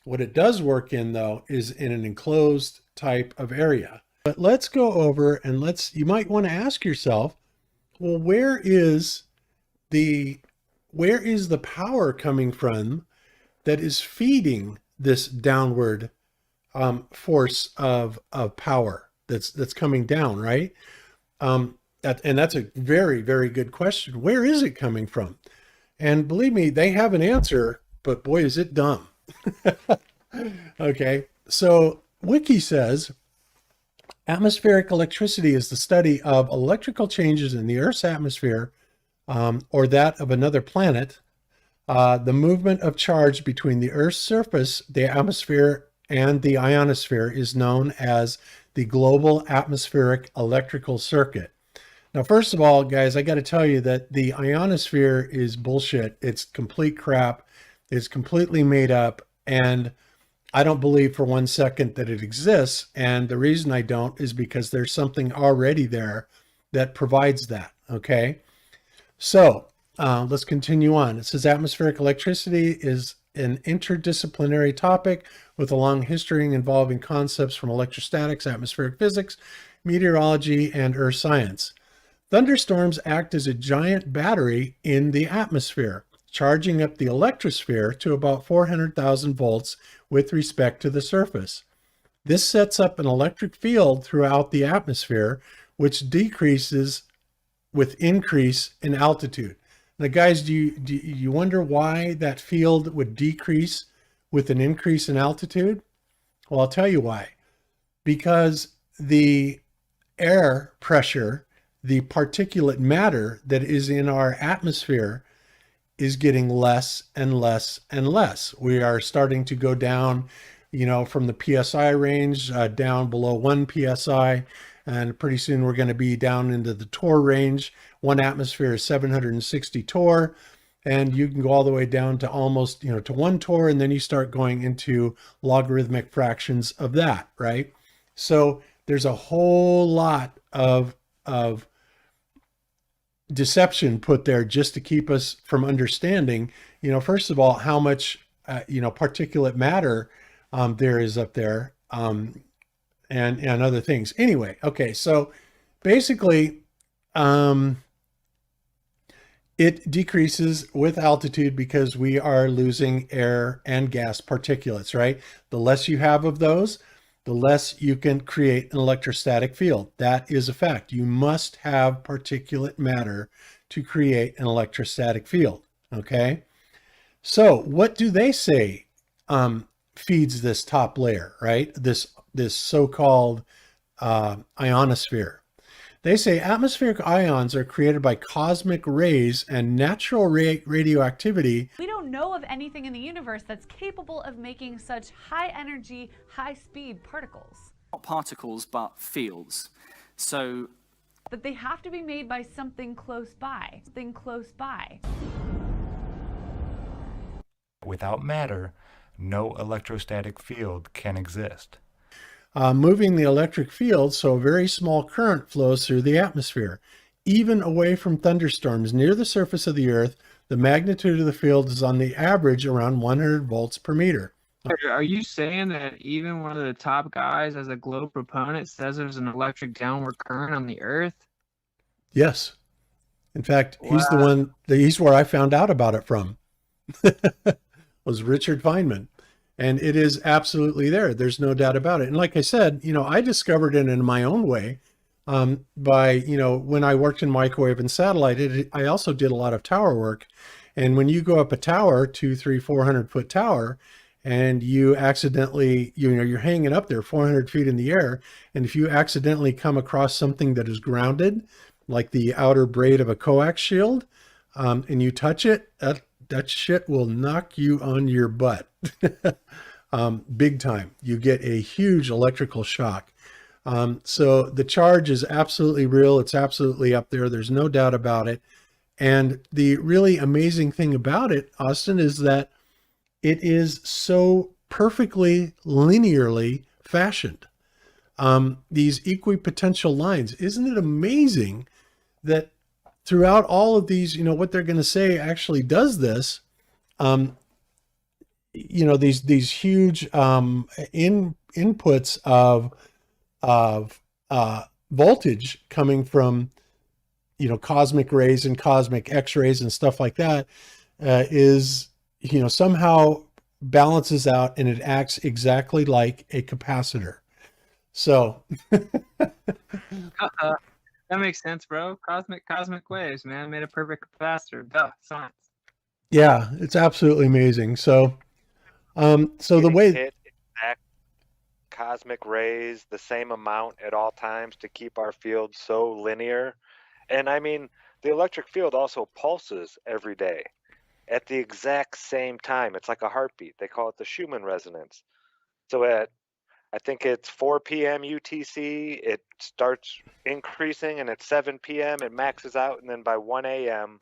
What it does work in, though, is in an enclosed type of area. But let's go over and you might want to ask yourself, well, where is the power coming from that is feeding this downward force of power that's coming down, right? And that's a very, very good question. Where is it coming from? And believe me, they have an answer, but boy, is it dumb. Okay, so Wiki says, atmospheric electricity is the study of electrical changes in the Earth's atmosphere or that of another planet. The movement of charge between the Earth's surface, the atmosphere, and the ionosphere is known as the global atmospheric electrical circuit. Now, first of all, guys, I got to tell you that the ionosphere is bullshit. It's complete crap. It's completely made up. And I don't believe for 1 second that it exists. And the reason I don't is because there's something already there that provides that. Okay. So let's continue on. It says atmospheric electricity is an interdisciplinary topic with a long history involving concepts from electrostatics, atmospheric physics, meteorology, and earth science. Thunderstorms act as a giant battery in the atmosphere, charging up the electrosphere to about 400,000 volts with respect to the surface. This sets up an electric field throughout the atmosphere, which decreases with increase in altitude. Now, guys, do you wonder why that field would decrease with an increase in altitude? Well, I'll tell you why. Because the air pressure, the particulate matter that is in our atmosphere, is getting less and less and less. We are starting to go down, from the PSI range down below 1 PSI, and pretty soon we're going to be down into the torr range. 1 atmosphere is 760 torr, and you can go all the way down to almost, to 1 torr, and then you start going into logarithmic fractions of that, right? So there's a whole lot of deception put there just to keep us from understanding, first of all, how much, particulate matter there is up there, and other things. Anyway, okay, so basically, it decreases with altitude because we are losing air and gas particulates, right? The less you have of those, the less you can create an electrostatic field. That is a fact. You must have particulate matter to create an electrostatic field, okay? So what do they say feeds this top layer, right? This so-called ionosphere. They say atmospheric ions are created by cosmic rays and natural radioactivity. We don't know of anything in the universe that's capable of making such high energy, high speed particles. Not particles, but fields. But they have to be made by something close by. Without matter, no electrostatic field can exist. Moving the electric field, so a very small current flows through the atmosphere. Even away from thunderstorms near the surface of the Earth, the magnitude of the field is on the average around 100 volts per meter. Are you saying that even one of the top guys as a globe proponent says there's an electric downward current on the Earth? Yes. In fact, he's where I found out about it from. Was Richard Feynman. And it is absolutely there. There's no doubt about it. And like I said, I discovered it in my own way by, when I worked in microwave and satellite, I also did a lot of tower work. And when you go up a tower, 200, 300, 400 foot tower, and you accidentally, you're hanging up there 400 feet in the air. And if you accidentally come across something that is grounded, like the outer braid of a coax shield, and you touch it, that shit will knock you on your butt. Big time. You get a huge electrical shock. So the charge is absolutely real. It's absolutely up there. There's no doubt about it. And the really amazing thing about it, Austin, is that it is so perfectly linearly fashioned. These equipotential lines, isn't it amazing that throughout all of these, what they're going to say actually does this? These huge inputs of voltage coming from cosmic rays and cosmic X-rays and stuff like that is somehow balances out, and it acts exactly like a capacitor. So That makes sense, bro. Cosmic waves, man, made a perfect capacitor. Duh, science. yeah, it's absolutely amazing. So the way hit exact cosmic rays the same amount at all times to keep our field so linear. And I mean, the electric field also pulses every day at the exact same time. It's like a heartbeat. They call it the Schumann resonance. So I think it's 4 p.m. UTC, it starts increasing, and at 7 p.m. it maxes out, and then by 1 a.m.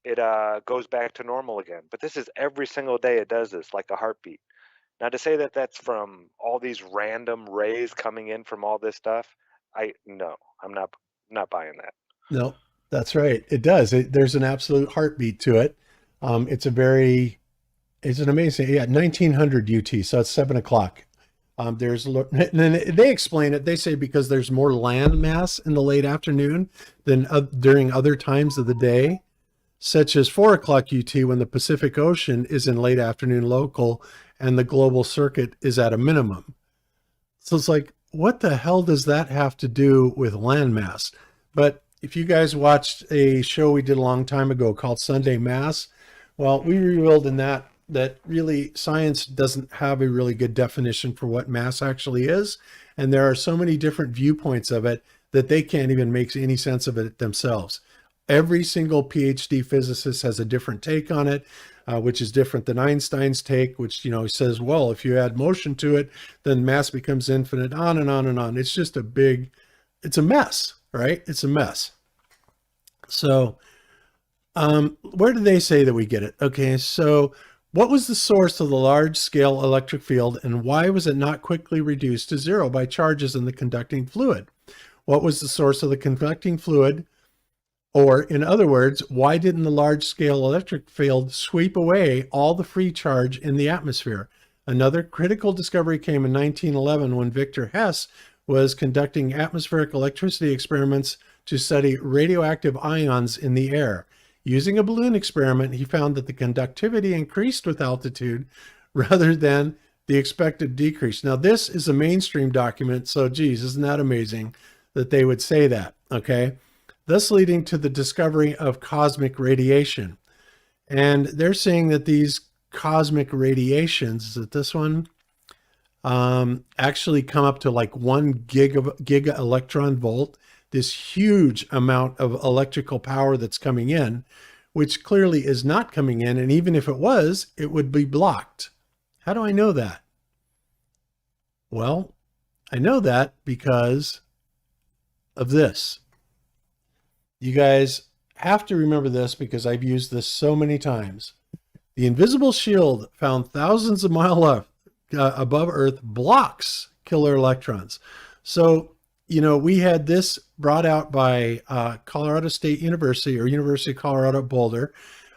it goes back to normal again. But this is every single day it does this, like a heartbeat. Now, to say that that's from all these random rays coming in from all this stuff, no, I'm not buying that. No, that's right. It does. There's an absolute heartbeat to it. It's an amazing, 1900 UT. So it's 7 o'clock. And they explain it. They say because there's more land mass in the late afternoon than during other times of the day, such as 4 o'clock UT when the Pacific Ocean is in late afternoon local and the global circuit is at a minimum. So it's like, what the hell does that have to do with landmass? But if you guys watched a show we did a long time ago called Sunday Mass, well, we revealed in that really science doesn't have a really good definition for what mass actually is. And there are so many different viewpoints of it that they can't even make any sense of it themselves. Every single PhD physicist has a different take on it, which is different than Einstein's take, which, he says, well, if you add motion to it, then mass becomes infinite, on and on and on. It's just it's a mess, right? It's a mess. So where do they say that we get it? Okay, so what was the source of the large-scale electric field, and why was it not quickly reduced to zero by charges in the conducting fluid? What was the source of the conducting fluid? Or, in other words, why didn't the large-scale electric field sweep away all the free charge in the atmosphere? Another critical discovery came in 1911 when Victor Hess was conducting atmospheric electricity experiments to study radioactive ions in the air. Using a balloon experiment, he found that the conductivity increased with altitude rather than the expected decrease. Now, this is a mainstream document, so geez, isn't that amazing that they would say that, okay? Thus leading to the discovery of cosmic radiation. And they're saying that these cosmic radiations, is it this one? Actually come up to like 1 giga electron volt, this huge amount of electrical power that's coming in, which clearly is not coming in. And even if it was, it would be blocked. How do I know that? Well, I know that because of this. You guys have to remember this because I've used this so many times. The invisible shield found thousands of miles above Earth blocks killer electrons. So, we had this brought out by Colorado State University or University of Colorado at Boulder.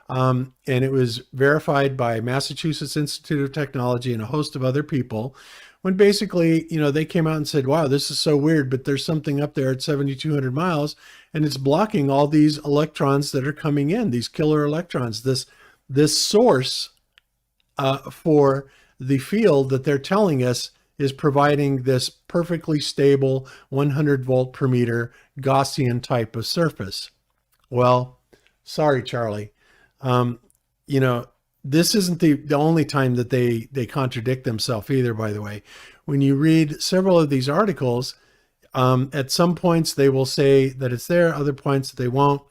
And it was verified by Massachusetts Institute of Technology and a host of other people. When basically, they came out and said, wow, this is so weird, but there's something up there at 7,200 miles and it's blocking all these electrons that are coming in, these killer electrons, this source for the field that they're telling us is providing this perfectly stable 100 volt per meter Gaussian type of surface. Well, sorry, Charlie. This isn't the only time that they contradict themselves either, by the way. When you read several of these articles, at some points they will say that it's there, other points they won't.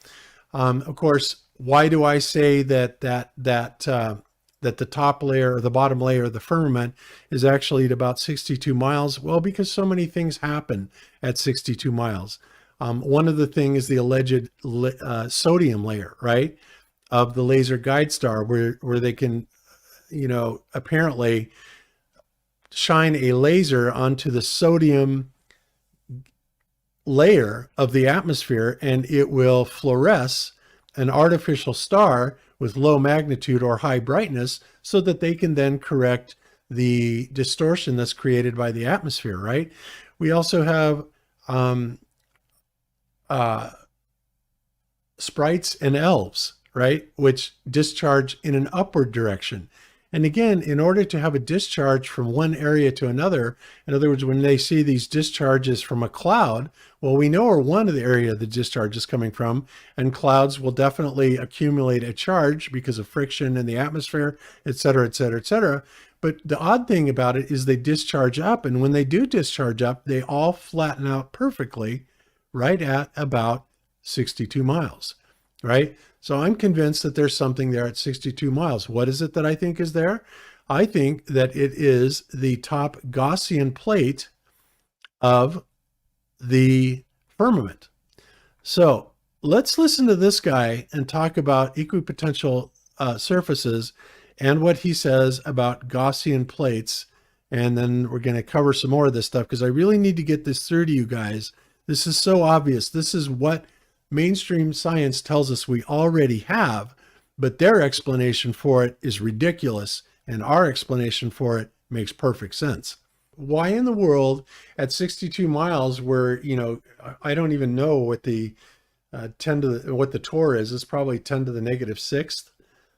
Of course, why do I say that the top layer or the bottom layer of the firmament is actually at about 62 miles? Well, because so many things happen at 62 miles. One of the things is the alleged sodium layer, right, of the laser guide star, where they can, apparently shine a laser onto the sodium layer of the atmosphere, and it will fluoresce an artificial star with low magnitude or high brightness, so that they can then correct the distortion that's created by the atmosphere, right? We also have Sprites and Elves, right, which discharge in an upward direction. And again, in order to have a discharge from one area to another, in other words, when they see these discharges from a cloud, well, we know where one of the area the discharge is coming from, and clouds will definitely accumulate a charge because of friction in the atmosphere, et cetera, et cetera, et cetera. But the odd thing about it is they discharge up, and when they do discharge up, they all flatten out perfectly right at about 62 miles, right? So I'm convinced that there's something there at 62 miles. What is it that I think is there? I think that it is the top Gaussian plate of the firmament. So let's listen to this guy and talk about equipotential surfaces and what he says about Gaussian plates. And then we're going to cover some more of this stuff, because I really need to get this through to you guys. This is so obvious. This is what mainstream science tells us we already have, but their explanation for it is ridiculous, and our explanation for it makes perfect sense. Why in the world at 62 miles, where, I don't even know what the what the torr is. It's probably 10 to the negative sixth,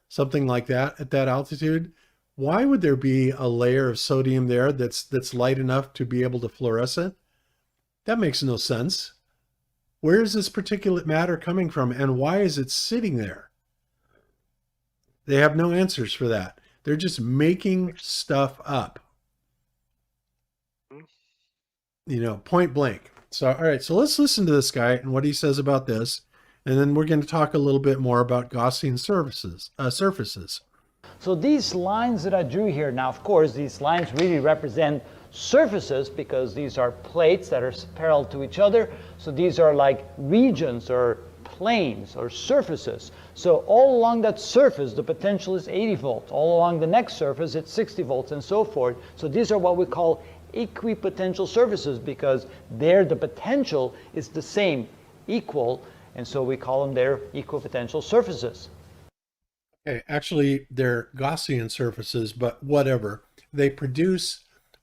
something like that at that altitude. Why would there be a layer of sodium there that's light enough to be able to fluoresce it? That makes no sense. Where is this particulate matter coming from, and why is it sitting there? They have no answers for that. They're just making stuff up. Point blank. So, all right, so let's listen to this guy and what he says about this, and then we're going to talk a little bit more about Gaussian surfaces. So these lines that I drew here, now of course these lines really represent surfaces, because these are plates that are parallel to each other. So these are like regions or planes or surfaces. So all along that surface the potential is 80 volts. All along the next surface it's 60 volts, and so forth. So these are what we call equipotential surfaces, because there the potential is the same, equal, and so we call them their equipotential surfaces. Okay, actually they're Gaussian surfaces, but whatever.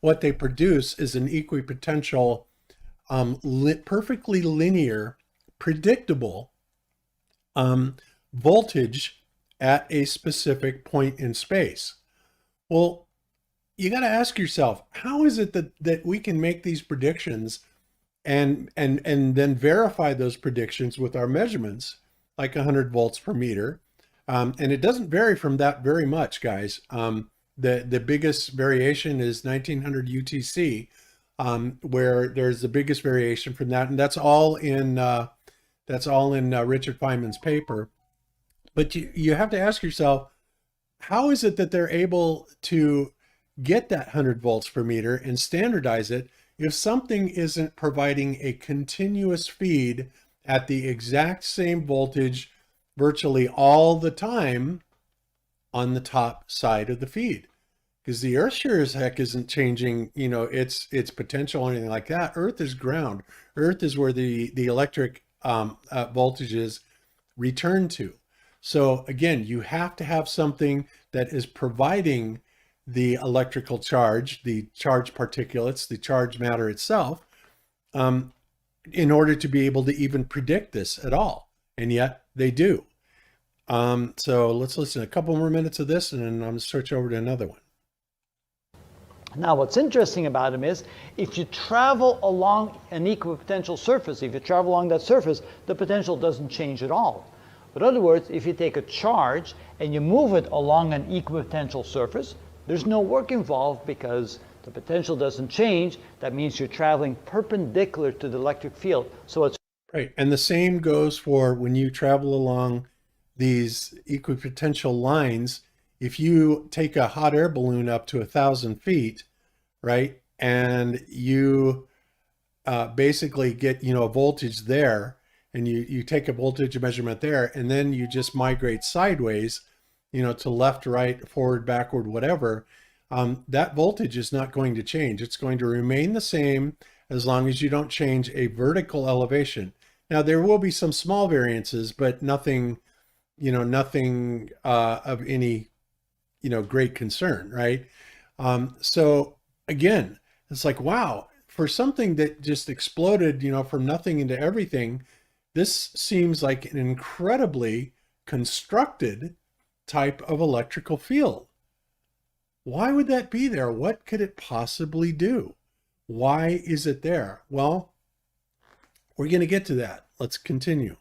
What they produce is an equipotential, perfectly linear, predictable voltage at a specific point in space. Well, you got to ask yourself, how is it that we can make these predictions and then verify those predictions with our measurements, like 100 volts per meter? And it doesn't vary from that very much, guys. The biggest variation is 1900 UTC, where there's the biggest variation from that, and that's all in Richard Feynman's paper. But you have to ask yourself, how is it that they're able to get that 100 volts per meter and standardize it if something isn't providing a continuous feed at the exact same voltage virtually all the time on the top side of the feed? Because the Earth sure as heck isn't changing, its potential or anything like that. Earth is ground. Earth is where the electric voltages return to. So again, you have to have something that is providing the electrical charge, the charged particulates, the charged matter itself, in order to be able to even predict this at all. And yet they do. So let's listen to a couple more minutes of this, and then I'm going to switch over to another one. Now what's interesting about them is, if you travel along an equipotential surface, if you travel along that surface, the potential doesn't change at all. But in other words, if you take a charge and you move it along an equipotential surface, there's no work involved because the potential doesn't change. That means you're traveling perpendicular to the electric field. So it's right. And the same goes for when you travel along these equipotential lines. If you take a hot air balloon up to 1,000 feet, right, and you basically get, a voltage there, and you take a voltage measurement there, and then you just migrate sideways, to left, right, forward, backward, whatever, that voltage is not going to change. It's going to remain the same as long as you don't change a vertical elevation. Now, there will be some small variances, but nothing, nothing of any, great concern, right? So again, it's like, wow, for something that just exploded, from nothing into everything, this seems like an incredibly constructed type of electrical field. Why would that be there? What could it possibly do? Why is it there? Well, we're going to get to that. Let's continue.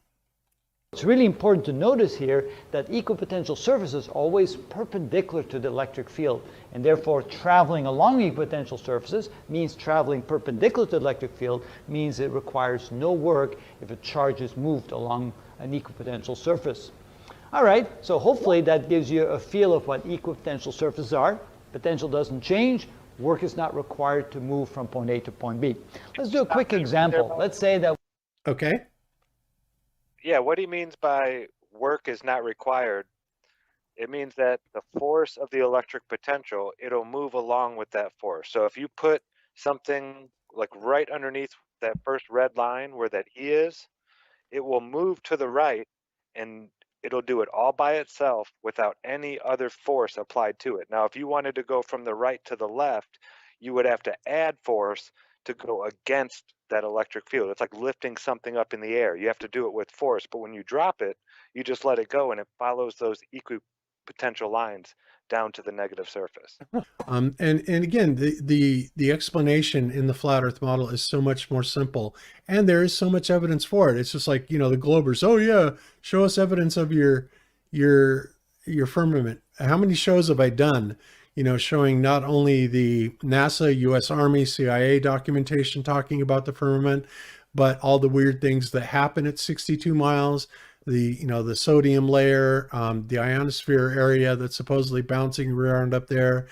It's really important to notice here that equipotential surfaces are always perpendicular to the electric field, and therefore traveling along equipotential surfaces means traveling perpendicular to the electric field, means it requires no work if a charge is moved along an equipotential surface. All right, so hopefully that gives you a feel of what equipotential surfaces are. Potential doesn't change. Work is not required to move from point A to point B. Let's do a quick example. Let's say that... Okay. Yeah, what he means by work is not required, it means that the force of the electric potential, it'll move along with that force. So if you put something like right underneath that first red line where that E is, it will move to the right, and it'll do it all by itself without any other force applied to it. Now, if you wanted to go from the right to the left, you would have to add force to go against that electric field. It's like lifting something up in the air. You have to do it with force, but when you drop it, you just let it go, and it follows those equipotential lines down to the negative surface. And again, the explanation in the flat Earth model is so much more simple, and there is so much evidence for it. It's just like, the Globers. Oh yeah, show us evidence of your firmament. How many shows have I done? Showing not only the NASA, U.S. Army, CIA documentation talking about the firmament, but all the weird things that happen at 62 miles. The sodium layer, the ionosphere area that's supposedly bouncing around up there,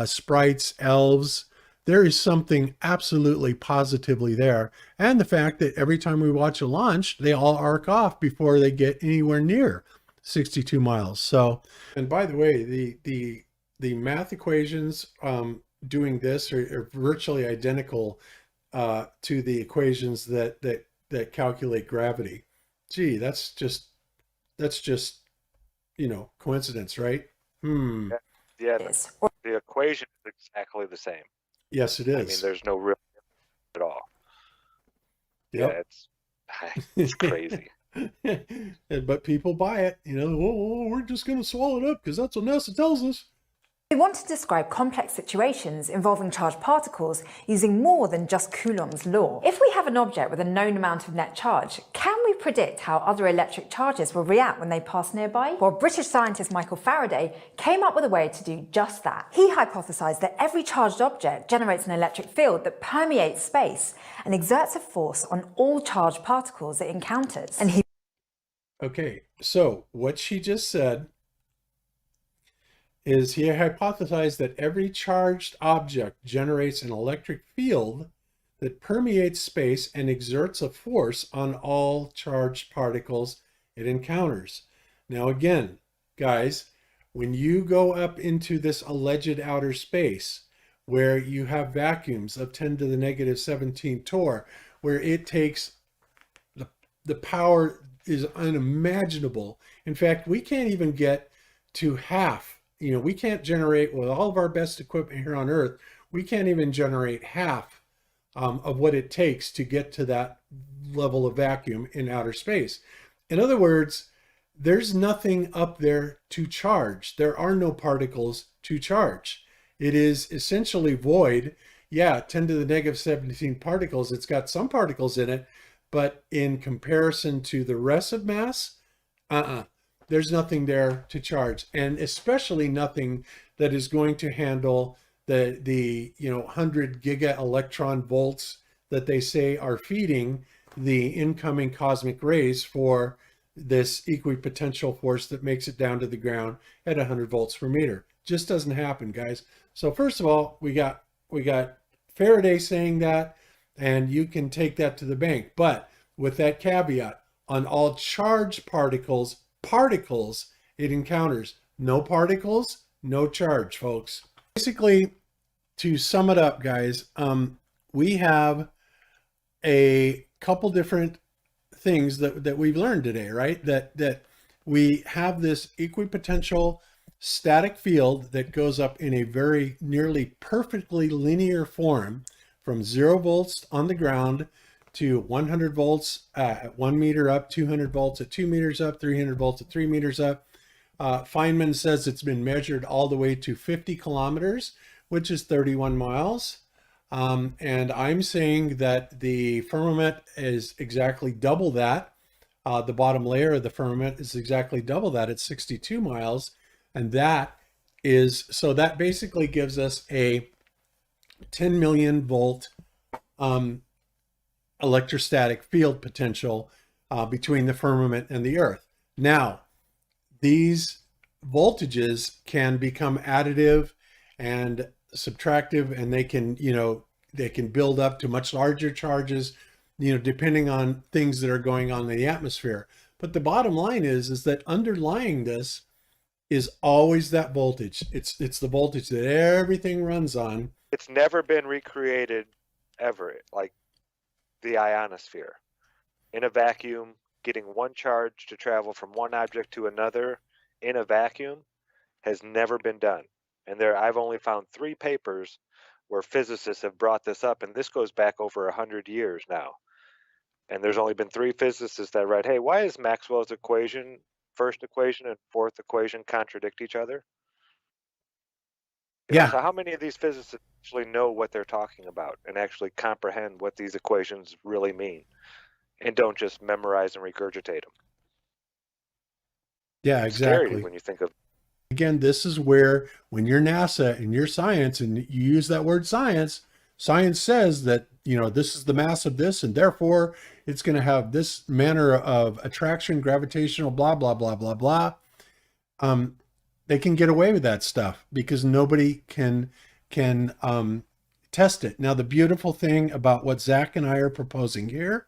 Sprites, Elves. There is something absolutely positively there. And the fact that every time we watch a launch, they all arc off before they get anywhere near 62 miles. So, and by the way, the math equations doing this are virtually identical to the equations that calculate gravity. Gee, that's just coincidence, right? Yeah, the equation is exactly the same. Yes, it is. I mean, there's no real difference at all. Yep. Yeah, it's crazy. But people buy it, we're just going to swallow it up because that's what NASA tells us. We want to describe complex situations involving charged particles using more than just Coulomb's law. If we have an object with a known amount of net charge, can we predict how other electric charges will react when they pass nearby? Well, British scientist Michael Faraday came up with a way to do just that. He hypothesized that every charged object generates an electric field that permeates space and exerts a force on all charged particles it encounters. Okay, so what she just said is he hypothesized that every charged object generates an electric field that permeates space and exerts a force on all charged particles it encounters. Now again, guys, when you go up into this alleged outer space where you have vacuums of 10 to the negative 17 torr, where it takes the power is unimaginable. In fact, we can't even get to half. We can't generate, with all of our best equipment here on Earth, we can't even generate half of what it takes to get to that level of vacuum in outer space. In other words, there's nothing up there to charge. There are no particles to charge. It is essentially void. Yeah, 10 to the negative 17 particles. It's got some particles in it, but in comparison to the rest of mass, there's nothing there to charge, and especially nothing that is going to handle the 100 giga electron volts that they say are feeding the incoming cosmic rays for this equipotential force that makes it down to the ground at 100 volts per meter. Just doesn't happen, guys. So first of all, we got Faraday saying that. and you can take that to the bank. But with that caveat, on all charged particles, it encounters. No particles, no charge, folks. Basically, to sum it up, guys, we have a couple different things that we've learned today, right? That we have this equipotential static field that goes up in a very nearly perfectly linear form from 0 volts on the ground to 100 volts at 1 meter up, 200 volts at 2 meters up, 300 volts at 3 meters up. Feynman says it's been measured all the way to 50 kilometers, which is 31 miles. And I'm saying that the firmament is exactly double that. The bottom layer of the firmament is exactly double that. It's 62 miles. And that basically gives us a 10 million volt electrostatic field potential between the firmament and the earth. Now, these voltages can become additive and subtractive, and they can build up to much larger charges, depending on things that are going on in the atmosphere. But the bottom line is that underlying this is always that voltage. It's the voltage that everything runs on. It's never been recreated ever, like the ionosphere. In a vacuum, getting one charge to travel from one object to another in a vacuum has never been done. And I've only found 3 papers where physicists have brought this up, and this goes back over 100 years now. And there's only been 3 physicists that write, hey, why is Maxwell's equation, first equation and fourth equation contradict each other? Yeah. So how many of these physicists actually know what they're talking about and actually comprehend what these equations really mean and don't just memorize and regurgitate them? Yeah, It's exactly. scary when you think of. Again, this is where, when you're NASA and you're science and you use that word science says that, this is the mass of this, and therefore it's going to have this manner of attraction, gravitational, blah, blah, blah, blah, blah. They can get away with that stuff because nobody can test it. Now, the beautiful thing about what Zach and I are proposing here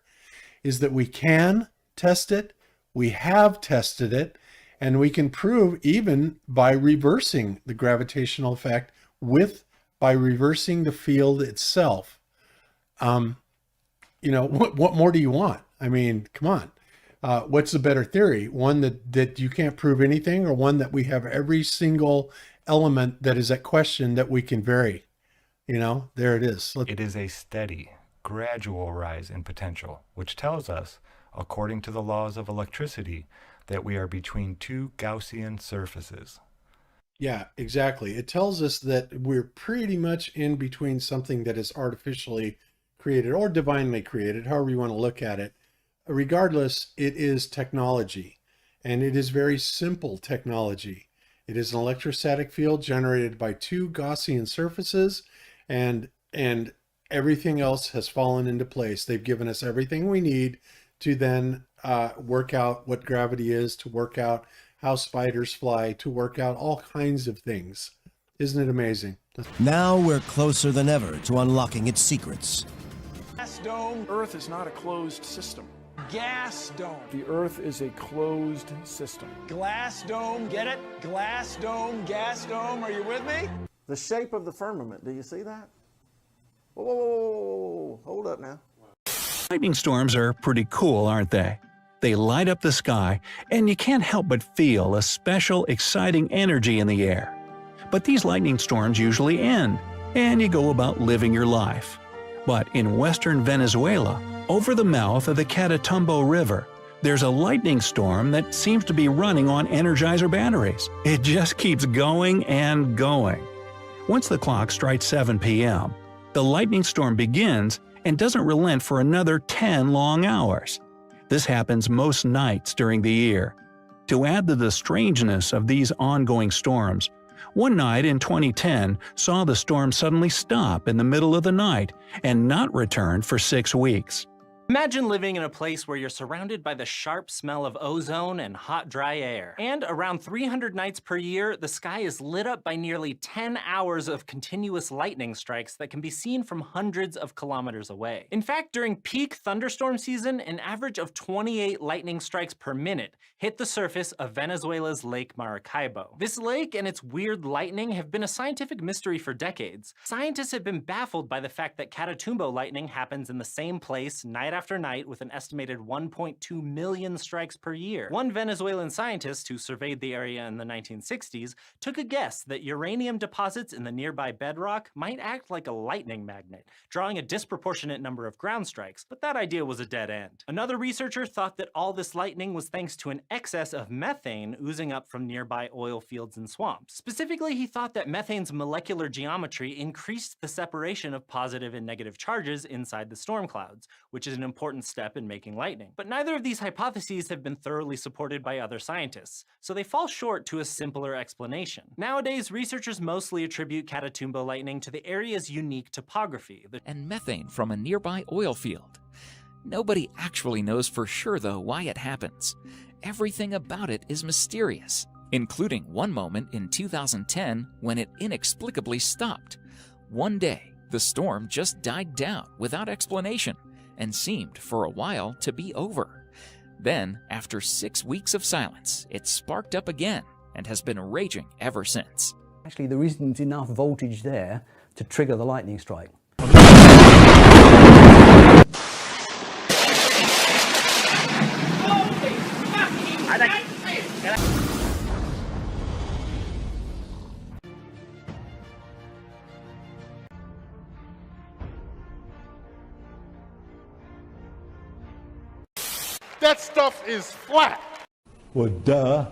is that we can test it. We have tested it. And we can prove, even by reversing the gravitational effect by reversing the field itself. What more do you want? I mean, come on. What's the better theory? One that you can't prove anything, or one that we have every single element that is at question that we can vary? There it is. It is a steady, gradual rise in potential, which tells us, according to the laws of electricity, that we are between 2 Gaussian surfaces. Yeah, exactly. It tells us that we're pretty much in between something that is artificially created or divinely created, however you want to look at it. Regardless, it is technology, and it is very simple technology. It is an electrostatic field generated by 2 Gaussian surfaces, and everything else has fallen into place. They've given us everything we need to then work out what gravity is, to work out how spiders fly, to work out all kinds of things. Isn't it amazing? Now we're closer than ever to unlocking its secrets. Gas dome. Earth is not a closed system. Gas dome. The Earth is a closed system. Glass dome. Get it? Glass dome, gas dome. Are you with me? The shape of the firmament, do you see that? Whoa, whoa, whoa, whoa, whoa. Hold up now. Lightning storms are pretty cool, aren't they? They light up the sky, and you can't help but feel a special, exciting energy in the air. But these lightning storms usually end, and you go about living your life. But in western Venezuela, over the mouth of the Catatumbo River, there's a lightning storm that seems to be running on Energizer batteries. It just keeps going and going. Once the clock strikes 7 p.m., the lightning storm begins and doesn't relent for another 10 long hours. This happens most nights during the year. To add to the strangeness of these ongoing storms, one night in 2010 saw the storm suddenly stop in the middle of the night and not return for 6 weeks. Imagine living in a place where you're surrounded by the sharp smell of ozone and hot, dry air. And around 300 nights per year, the sky is lit up by nearly 10 hours of continuous lightning strikes that can be seen from hundreds of kilometers away. In fact, during peak thunderstorm season, an average of 28 lightning strikes per minute hit the surface of Venezuela's Lake Maracaibo. This lake and its weird lightning have been a scientific mystery for decades. Scientists have been baffled by the fact that Catatumbo lightning happens in the same place night after night with an estimated 1.2 million strikes per year. One Venezuelan scientist who surveyed the area in the 1960s took a guess that uranium deposits in the nearby bedrock might act like a lightning magnet, drawing a disproportionate number of ground strikes, but that idea was a dead end. Another researcher thought that all this lightning was thanks to an excess of methane oozing up from nearby oil fields and swamps. Specifically, he thought that methane's molecular geometry increased the separation of positive and negative charges inside the storm clouds, which is an important step in making lightning. But neither of these hypotheses have been thoroughly supported by other scientists, so they fall short to a simpler explanation. Nowadays, researchers mostly attribute Catatumbo lightning to the area's unique topography, and methane from a nearby oil field. Nobody actually knows for sure, though, why it happens. Everything about it is mysterious, including one moment in 2010 when it inexplicably stopped. One day, the storm just died down without explanation and seemed for a while to be over. Then, after 6 weeks of silence, it sparked up again and has been raging ever since. Actually, there isn't enough voltage there to trigger the lightning strike. That stuff is flat. Well, duh.